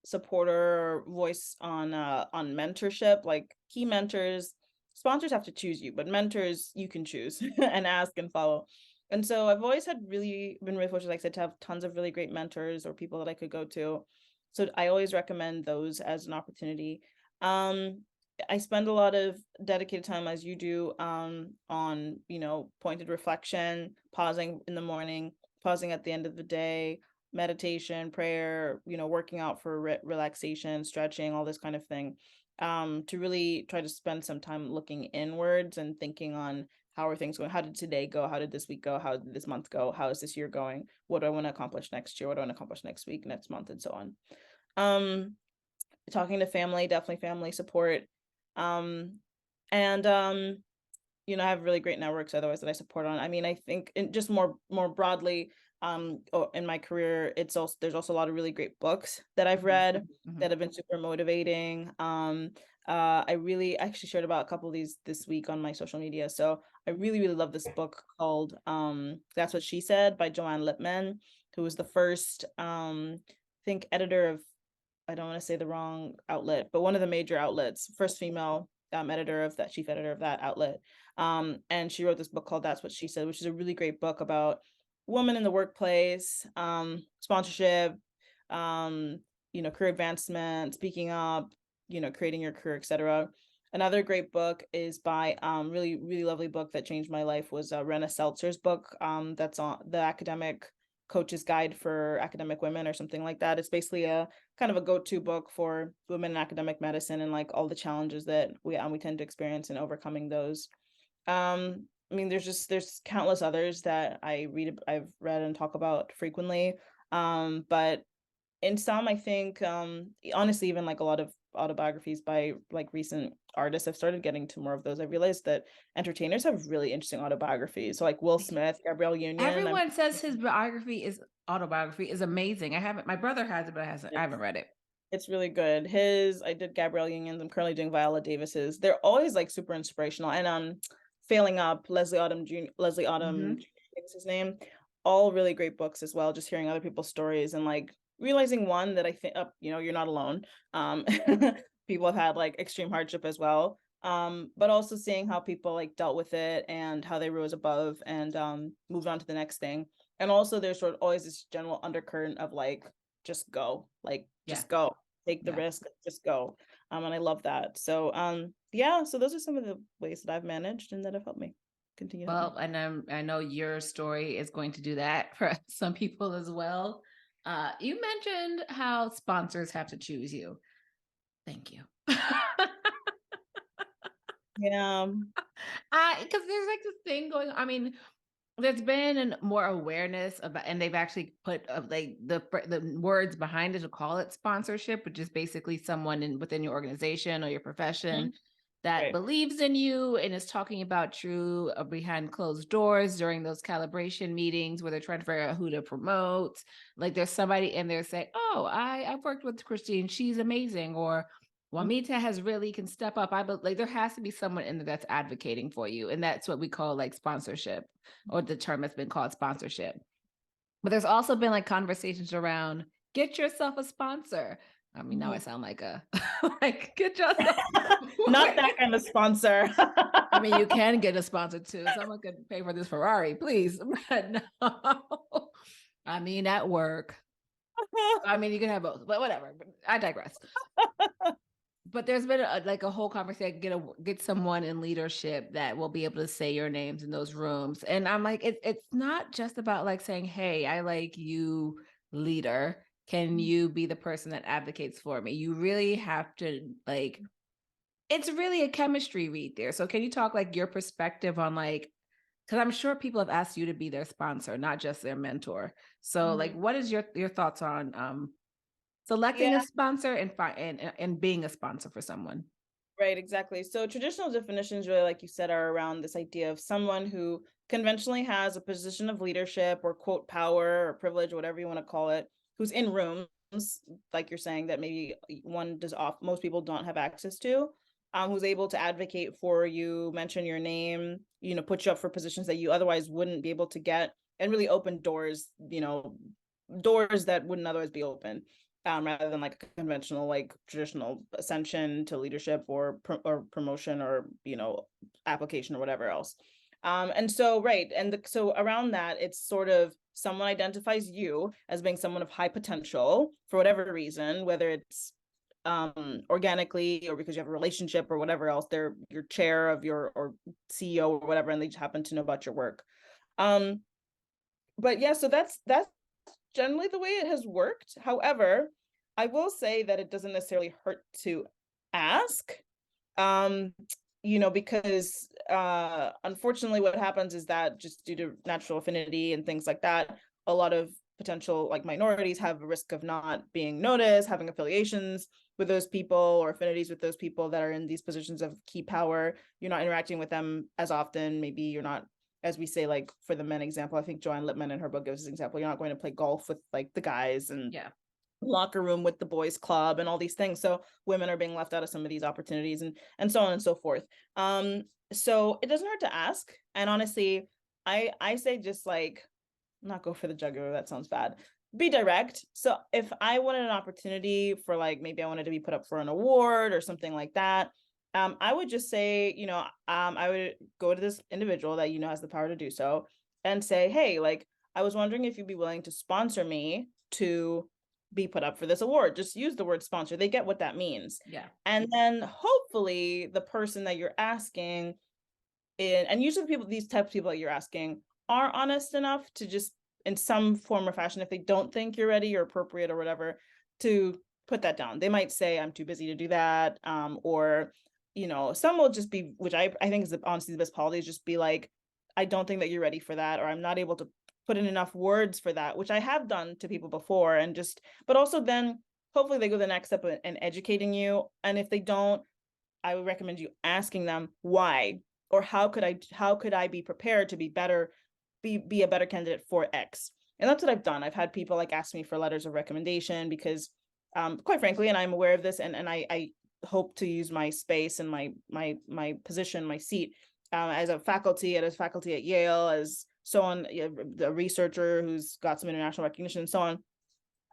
supporter or voice on mentorship, like key mentors. Sponsors have to choose you, but mentors you can choose and ask and follow. And so I've always had really been really fortunate, like I said, to have tons of really great mentors or people that I could go to. So I always recommend those as an opportunity. um I spend a lot of dedicated time, as you do, on pointed reflection, pausing in the morning, pausing at the end of the day, meditation, prayer, working out for relaxation, stretching, all this kind of thing, to really try to spend some time looking inwards and thinking on how are things going? How did today go? How did this week go? How did this month go? How is this year going? What do I want to accomplish next year? What do I want to accomplish next week, next month, and so on. Talking to family, definitely family support. And I have really great networks otherwise that I support on. I mean, I think just more broadly, in my career, there's also a lot of really great books that I've read that have been super motivating. I really actually shared about a couple of these this week on my social media. So I really, really love this book called That's What She Said by Joanne Lippman, who was the first, I think, editor of, I don't want to say the wrong outlet, but one of the major outlets, first female chief editor of that outlet. And she wrote this book called That's What She Said, which is a really great book about women in the workplace, sponsorship, career advancement, speaking up, creating your career, etc. Another great book is by really, really lovely book that changed my life was Rena Seltzer's book, that's on the Academic Coach's Guide for Academic Women or something like that. It's basically a kind of a go-to book for women in academic medicine and like all the challenges that we tend to experience in overcoming those. I mean, there's countless others that I've read and talk about frequently. But in some, I think, honestly, even like a lot of autobiographies by like recent artists, I've started getting to more of those. I realized that entertainers have really interesting autobiographies. So like Will Smith, Gabrielle Union. Everyone says his autobiography is amazing. My brother has it, but I haven't read it. It's really good. I did Gabrielle Union's. I'm currently doing Viola Davis's. They're always like super inspirational. And Failing Up, Leslie Odom Jr. is his name. All really great books as well. Just hearing other people's stories and like realizing one that I think, you're not alone. People have had like extreme hardship as well. But also seeing how people like dealt with it and how they rose above and moved on to the next thing. And also there's sort of always this general undercurrent of like, just go, just go, take the risk, just go. And I love that. So so those are some of the ways that I've managed and that have helped me continue. Well, and I know your story is going to do that for some people as well. You mentioned how sponsors have to choose you. Thank you. Yeah. Because there's like this thing going on. I mean, there's been more awareness about, and they've actually put like the words behind it to call it sponsorship, which is basically someone within your organization or your profession that believes in you and is talking about you behind closed doors during those calibration meetings where they're trying to figure out who to promote. Like there's somebody in there saying, "Oh, I've worked with Christine; she's amazing," or Juanita can step up. Like there has to be someone in there that's advocating for you. And that's what we call like sponsorship, or the term has been called sponsorship. But there's also been like conversations around get yourself a sponsor. I mean, now I sound like like get yourself not that kind of sponsor. I mean, you can get a sponsor too. Someone could pay for this Ferrari, please. But no, I mean at work. I mean, you can have both, but whatever. I digress. But there's been a whole conversation, get someone in leadership that will be able to say your names in those rooms. And I'm like, it's not just about like saying, hey, I like you, leader. Can you be the person that advocates for me? You really have to like, it's really a chemistry read there. So can you talk like your perspective on like, because I'm sure people have asked you to be their sponsor, not just their mentor. So like, what is your thoughts on selecting a sponsor and being a sponsor for someone? Right, exactly. So traditional definitions really, like you said, are around this idea of someone who conventionally has a position of leadership or quote power or privilege, whatever you want to call it, who's in rooms, like you're saying, that maybe most people don't have access to, who's able to advocate for you, mention your name, put you up for positions that you otherwise wouldn't be able to get, and really open doors, doors that wouldn't otherwise be open. Rather than like a conventional, like traditional ascension to leadership or promotion or, application or whatever else. And so, right. And so around that, it's sort of someone identifies you as being someone of high potential for whatever reason, whether it's organically or because you have a relationship or whatever else, they're your chair of or CEO or whatever, and they just happen to know about your work. But yeah, so that's generally the way it has worked. However, I will say that it doesn't necessarily hurt to ask. Um, because unfortunately what happens is that just due to natural affinity and things like that, a lot of potential like minorities have a risk of not being noticed, having affiliations with those people or affinities with those people that are in these positions of key power. You're not interacting with them as often. Maybe you're not, as we say, like for the men example, I think Joanne Lippman in her book gives this example. You're not going to play golf with like the guys and locker room with the boys club and all these things. So women are being left out of some of these opportunities and so on and so forth. So it doesn't hurt to ask. And honestly, I say just like not go for the jugular. That sounds bad. Be direct. So if I wanted an opportunity for like maybe I wanted to be put up for an award or something like that, I would just say, I would go to this individual that has the power to do so and say, hey, like I was wondering if you'd be willing to sponsor me to be put up for this award. Just use the word sponsor. They get what that means. Yeah. And then hopefully the person that you're asking and usually these types of people that you're asking are honest enough to just in some form or fashion, if they don't think you're ready or appropriate or whatever, to put that down. They might say, I'm too busy to do that. Or, some will just be, which I think is honestly the best policy, is just be like, I don't think that you're ready for that, or I'm not able to put in enough words for that, which I have done to people before. But also then hopefully they go the next step in educating you. And if they don't, I would recommend you asking them why, or how could I be prepared to be better, be a better candidate for X. And that's what I've done. I've had people like ask me for letters of recommendation because quite frankly, and I'm aware of this, and I hope to use my space and my position, my seat as a faculty at Yale, as so on, a researcher who's got some international recognition and so on.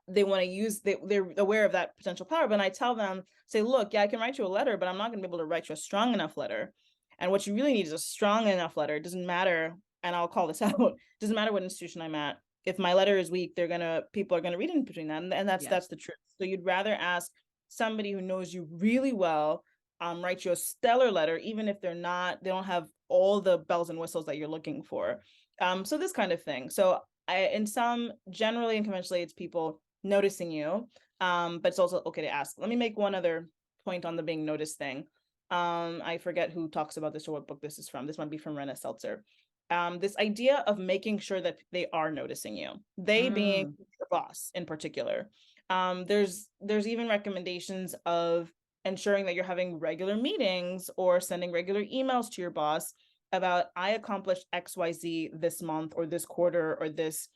They want to use, they're aware of that potential power. But I tell them, say, look, yeah, I can write you a letter, but I'm not going to be able to write you a strong enough letter. And what you really need is a strong enough letter. It doesn't matter, and I'll call this out, it doesn't matter what institution I'm at. If my letter is weak, people are gonna read in between that. And that's the truth. So you'd rather ask somebody who knows you really well, write you a stellar letter, even if they don't have all the bells and whistles that you're looking for. So this kind of thing. So generally and conventionally, it's people noticing you, but it's also okay to ask. Let me make one other point on the being noticed thing. I forget who talks about this or what book this is from. This might be from Rena Seltzer. This idea of making sure that they are noticing you, they being your boss in particular. There's even recommendations of ensuring that you're having regular meetings or sending regular emails to your boss about, I accomplished XYZ this month or this quarter or this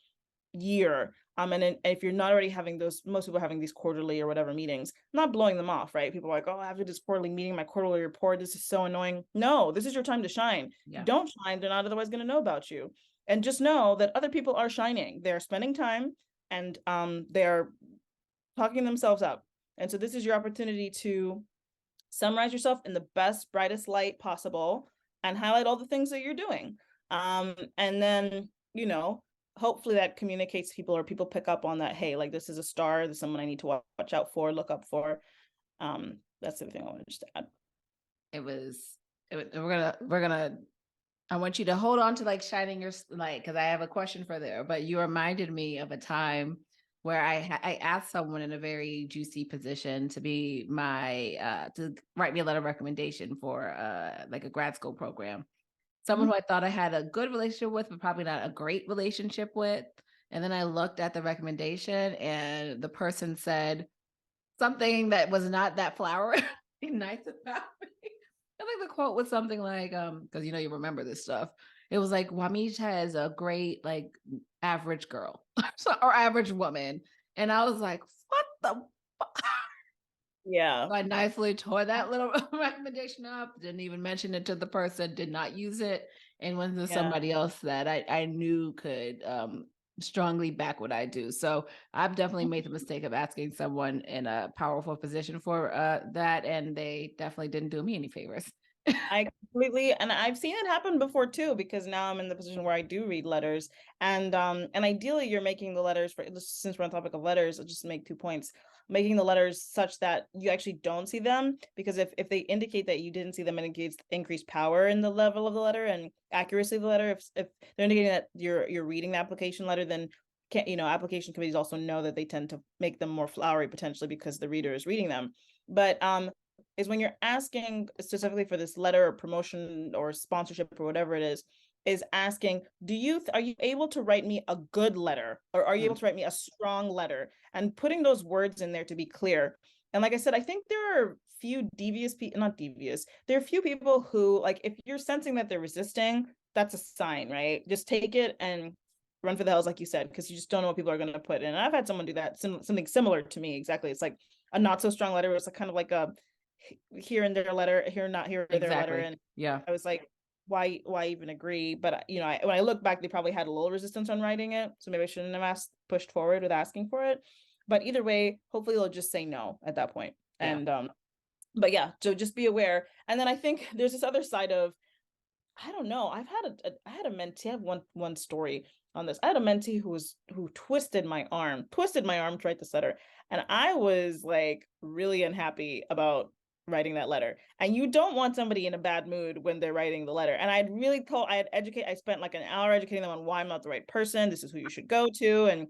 year. And if you're not already having those, most people are having these quarterly or whatever meetings, not blowing them off, right? People are like, oh, after this quarterly meeting, my quarterly report, this is so annoying. No, this is your time to shine. Yeah. Don't shine, they're not otherwise going to know about you. And just know that other people are shining. They're spending time and they're talking themselves up. And so this is your opportunity to summarize yourself in the best, brightest light possible and highlight all the things that you're doing. And then, hopefully that communicates to people, or people pick up on that, hey, like this is a star, this is someone I need to watch out for, look up for. That's the thing I wanted to just add. We're gonna I want you to hold on to like shining your light, because I have a question for there, but you reminded me of a time where I asked someone in a very juicy position to be to write me a letter of recommendation for like a grad school program. Someone who I thought I had a good relationship with, but probably not a great relationship with. And then I looked at the recommendation and the person said something that was not that flowery nice about me. I think the quote was something like, because you remember this stuff. It was like, Wamija is a great, like, average girl or average woman. And I was like, what the fuck? Yeah. So I nicely tore that little recommendation up, didn't even mention it to the person, did not use it, and went to somebody else that I knew could strongly back what I do. So I've definitely made the mistake of asking someone in a powerful position for that, and they definitely didn't do me any favors. I completely, and I've seen it happen before too, because now I'm in the position where I do read letters, and ideally you're making the letters, since we're on the topic of letters, I'll just make 2 points. Making the letters such that you actually don't see them, because if they indicate that you didn't see them, it indicates increased power in the level of the letter and accuracy of the letter. If they're indicating that you're reading the application letter, then application committees also know that they tend to make them more flowery potentially because the reader is reading them. But is when you're asking specifically for this letter or promotion or sponsorship or whatever it is asking, are you able to write me a good letter, or are you able to write me a strong letter, and putting those words in there to be clear. And like I said, I think there are few devious people, not devious, there are few people who, like, if you're sensing that they're resisting, that's a sign, right? Just take it and run for the hills, like you said, because you just don't know what people are going to put in. And I've had someone do that, something similar to me. Exactly. It's like a not so strong letter. It's like kind of like a here and there letter, here, not here, there letter. And yeah, I was like, why even agree? But when I look back, they probably had a little resistance on writing it. So maybe I shouldn't have pushed forward with asking for it. But either way, hopefully they'll just say no at that point. Yeah. And but yeah, so just be aware. And then I think there's this other side of, I don't know. I had a mentee. I have one story on this. I had a mentee who twisted my arm to write this letter, and I was like really unhappy about writing that letter. And you don't want somebody in a bad mood when they're writing the letter. And I spent like an hour educating them on why I'm not the right person. This is who you should go to,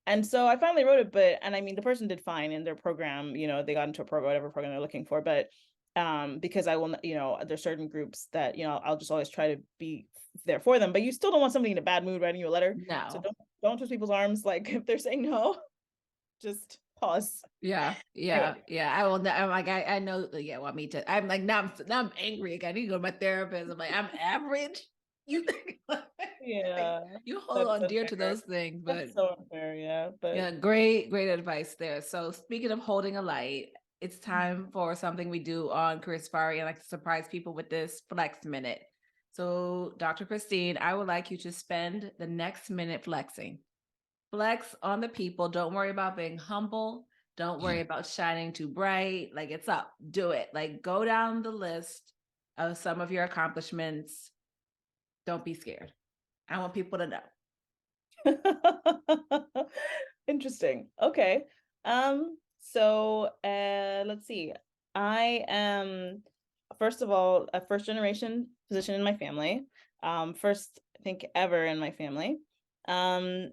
and so I finally wrote it. And I mean, the person did fine in their program. They got into a program, whatever program they're looking for, but because I will, there's certain groups that, I'll just always try to be there for them, but you still don't want somebody in a bad mood writing you a letter. No. So don't twist people's arms. Like, if they're saying no, just pause. Yeah. I will. I'm like, I know. Yeah. Want me to? I'm like, now I'm angry again. I need to go to my therapist. I'm like, I'm average. You think? Yeah. You hold on dear to those things, but that's so unfair. Yeah. But yeah, great advice there. So speaking of holding a light, it's time for something we do on Career Safari. I like to surprise people with this flex minute. So, Dr. Christine, I would like you to spend the next minute flexing. Flex on the people. Don't worry about being humble. Don't worry about shining too bright. Like, it's up. Do it. Like, go down the list of some of your accomplishments. Don't be scared. I want people to know. Interesting. Okay. So let's see. I am, first of all, a first generation physician in my family. First, I think, ever in my family. Yeah,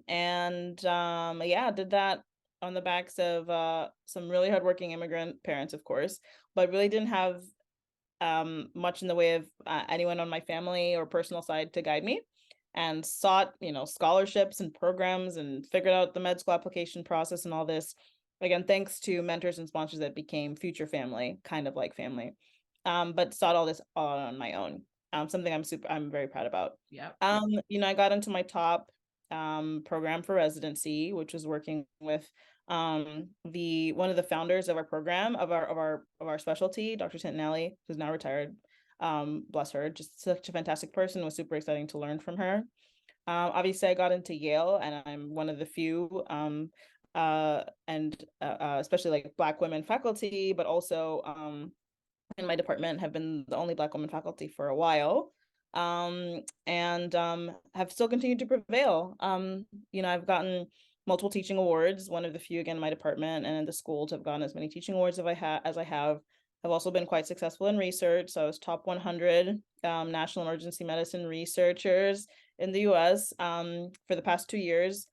did that on the backs of some really hardworking immigrant parents, of course, but really didn't have much in the way of anyone on my family or personal side to guide me, and sought, scholarships and programs and figured out the med school application process and all this. Again, thanks to mentors and sponsors that became future family, kind of like family. But sought all this on my own. Something I'm very proud about. Yeah. I got into my top program for residency, which was working with one of the founders of our program, of our specialty, Dr. Tintinelli, who's now retired. Bless her, just such a fantastic person. It was super exciting to learn from her. Obviously I got into Yale, and I'm one of the few especially like Black women faculty, but also in my department have been the only Black woman faculty for a while, and have still continued to prevail. I've gotten multiple teaching awards, one of the few, again, in my department and in the school to have gotten as many teaching awards as I have. I've also been quite successful in research. So I was top 100 national emergency medicine researchers in the US for the past 2 years.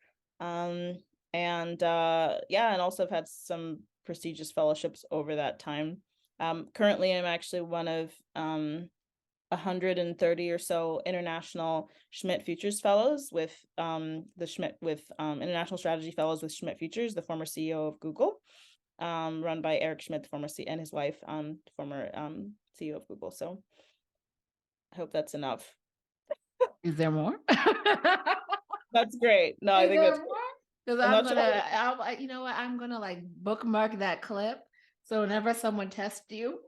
And also have had some prestigious fellowships over that time. Currently, I'm actually one of 130 or so international Schmidt Futures Fellows with International Strategy Fellows with Schmidt Futures, the former CEO of Google, run by Eric Schmidt, the former CEO, and his wife, former CEO of Google. So I hope that's enough. Is there more? That's great. No, I think that's because I'm gonna like bookmark that clip. So whenever someone tests you,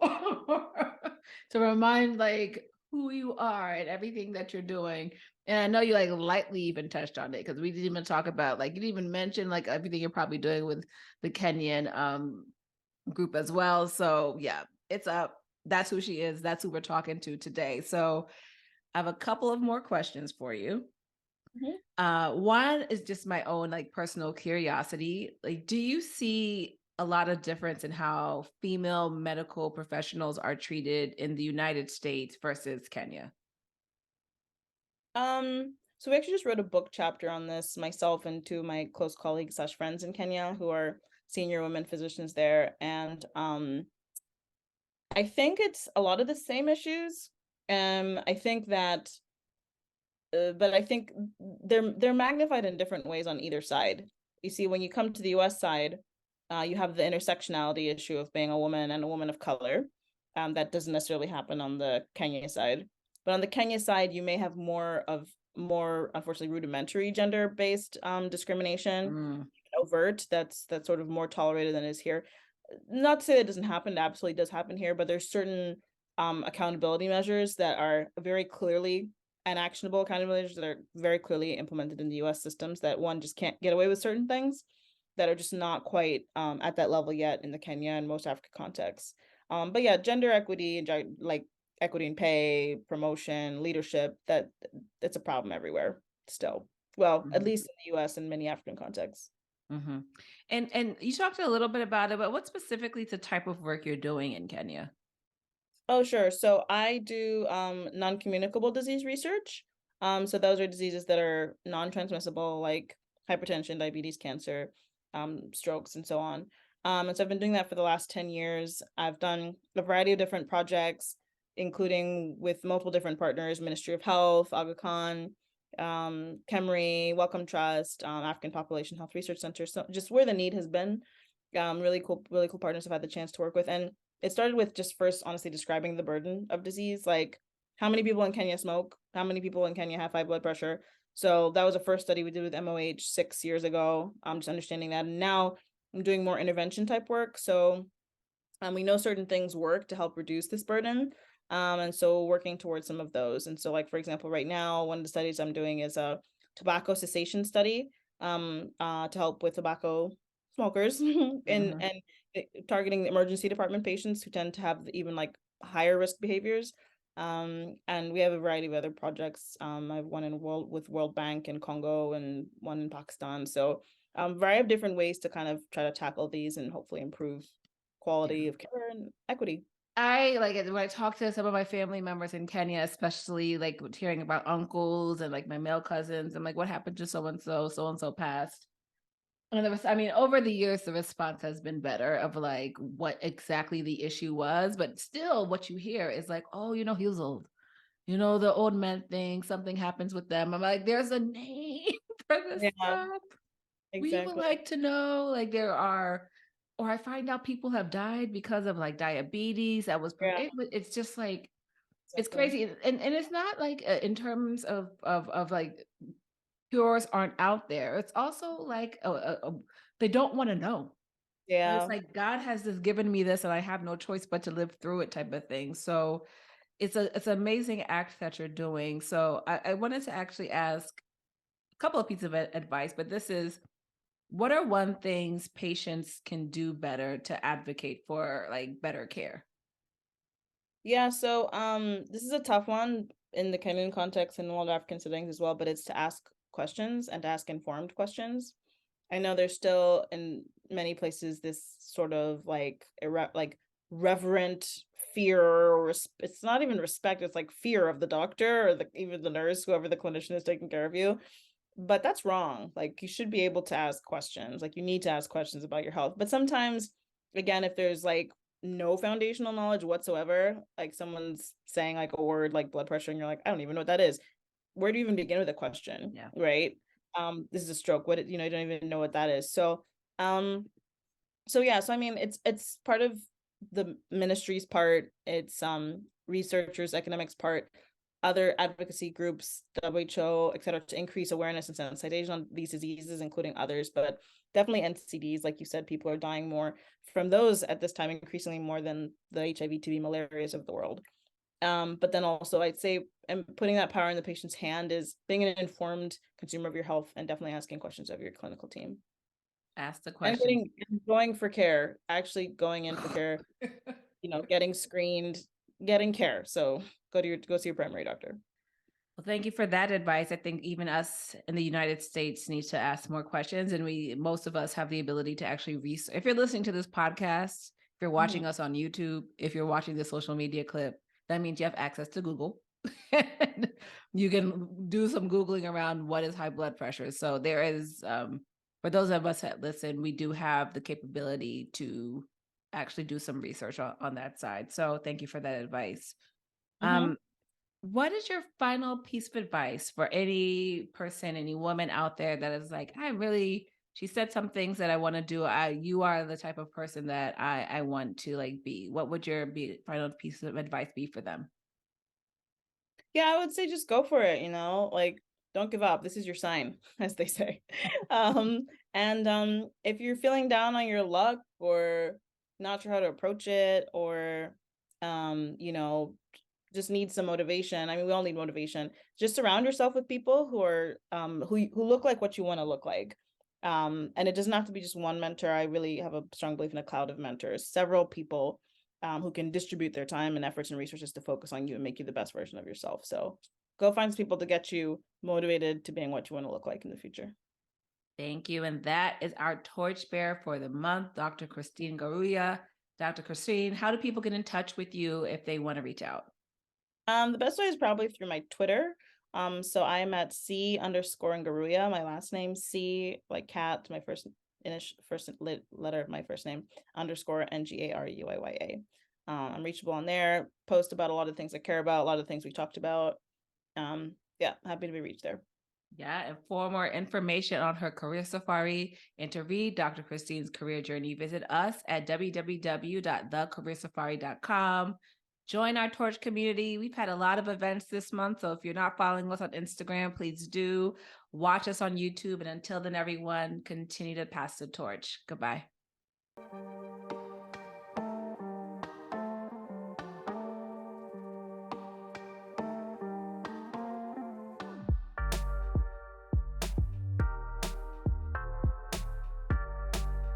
to remind like who you are and everything that you're doing. And I know you like lightly even touched on it, because we didn't even talk about, like, you didn't even mention like everything you're probably doing with the Kenyan group as well. So yeah, it's up. That's who she is. That's who we're talking to today. So I have a couple of more questions for you. One is just my own like personal curiosity. Like, do you see a lot of difference in how female medical professionals are treated in the United States versus Kenya? So we actually just wrote a book chapter on this, myself and two of my close colleagues slash friends in Kenya who are senior women physicians there. And I think it's a lot of the same issues. I think that, but I think they're magnified in different ways on either side. You see, when you come to the U.S. side, you have the intersectionality issue of being a woman and a woman of color. That doesn't necessarily happen on the Kenya side. But on the Kenya side, you may have more unfortunately rudimentary gender-based discrimination, Mm, overt, that's sort of more tolerated than is here. Not to say that it doesn't happen, it absolutely does happen here, but there's certain accountability measures that are very clearly and actionable accountability measures that are very clearly implemented in the US systems that one just can't get away with certain things that are just not quite at that level yet in the Kenya and most African contexts. But yeah, gender equity and like equity in pay, promotion, leadership, that's a problem everywhere still. Well, at mhm, least in the US and many African contexts. mhm. And you talked a little bit about it, but what specifically is the type of work you're doing in Kenya? Oh, sure. So I do non-communicable disease research. So those are diseases that are non-transmissible, like hypertension, diabetes, cancer, strokes, and so on. And so I've been doing that for the last 10 years. I've done a variety of different projects, including with multiple different partners, Ministry of Health, Aga Khan, KEMRI, Wellcome Trust, African Population Health Research Center. So just where the need has been, really cool partners I've had the chance to work with. And it started with just first honestly describing the burden of disease, like how many people in Kenya smoke, how many people in Kenya have high blood pressure. So that was a first study we did with MOH 6 years ago. I'm just understanding that. And now I'm doing more intervention type work. So we know certain things work to help reduce this burden. And so working towards some of those. And so like, for example, right now, one of the studies I'm doing is a tobacco cessation study to help with tobacco smokers Mhm. and targeting the emergency department patients who tend to have even like higher risk behaviors. And we have a variety of other projects. I have one with World Bank in Congo and one in Pakistan. So variety of different ways to kind of try to tackle these and hopefully improve Yeah. quality of care and equity. I like it when I talk to some of my family members in Kenya, especially like with hearing about uncles and like my male cousins. I'm like, what happened to so and so passed? And I mean, over the years, the response has been better of like what exactly the issue was, but still, what you hear is like, oh, he was old. The old man thing, something happens with them. I'm like, there's a name for this Yeah, stuff. We would exactly. like to know, like, or I find out people have died because of like diabetes. Yeah, It's just like, it's exactly. crazy. And it's not like in terms of like cures aren't out there. It's also like they don't want to know. And it's Yeah. like God has just given me this and I have no choice but to live through it type of thing. So it's an amazing act that you're doing. So I wanted to actually ask a couple of pieces of advice, but this is what are one things patients can do better to advocate for like better care? Yeah, so this is a tough one in the Kenyan context and a lot of African settings as well, but it's to ask questions and to ask informed questions. I know there's still in many places this sort of like like reverent fear or it's not even respect, it's like fear of the doctor or even the nurse, whoever the clinician is taking care of you. But that's wrong. Like you should be able to ask questions. Like you need to ask questions about your health. But sometimes, again, if there's like no foundational knowledge whatsoever, like someone's saying like a word like blood pressure, and you're like, I don't even know what that is. Where do you even begin with a question? Yeah. Right? This is a stroke. You don't even know what that is. Um, so yeah, so I mean it's part of the ministry's part, it's researchers, academics part, other advocacy groups, WHO, et cetera, to increase awareness and sensitization on these diseases, including others, but definitely NCDs, like you said, people are dying more from those at this time, increasingly more than the HIV, TB, malarias of the world. But then also I'd say, and putting that power in the patient's hand is being an informed consumer of your health and definitely asking questions of your clinical team. Ask the And questions. going for care, actually going in for care, getting screened, getting care. So go see your primary doctor. Well, thank you for that advice. I think even us in the United States need to ask more questions, and most of us have the ability to actually research. If you're listening to this podcast, if you're Mhm. watching us on YouTube, if you're watching the social media clip, that means you have access to Google. You can do some Googling around what is high blood pressure. So there is, for those of us that listen, we do have the capability to actually do some research on that side. So thank you for that advice. Mhm. Um, what is your final piece of advice for any person, any woman out there that is like, she said some things that I want to do. You are the type of person that I want to like be. What would your final piece of advice be for them? Yeah, I would say just go for it, like don't give up. This is your sign, as they say. And if you're feeling down on your luck or not sure how to approach it or you know, just need some motivation. I mean, we all need motivation. Just surround yourself with people who are who look like what you want to look like. And it doesn't have to be just one mentor. I really have a strong belief in a cloud of mentors, several people who can distribute their time and efforts and resources to focus on you and make you the best version of yourself. So go find some people to get you motivated to being what you want to look like in the future. Thank you. And that is our torchbearer for the month, Dr. Christine Ngaruiya. Dr. Christine, how do people get in touch with you if they want to reach out? The best way is probably through my Twitter. So I am at C_Ngaruiya, my last name, C like cat, my first letter of my first name, underscore Ngaruiya. I'm reachable on there, post about a lot of things I care about, a lot of things we talked about. Yeah, happy to be reached there. Yeah, and for more information on her career safari and to read Dr. Christine's career journey, visit us at www.thecareersafari.com. Join our Torch community. We've had a lot of events this month, so if you're not following us on Instagram, please do. Watch us on YouTube. And until then, everyone, continue to pass the torch. Goodbye.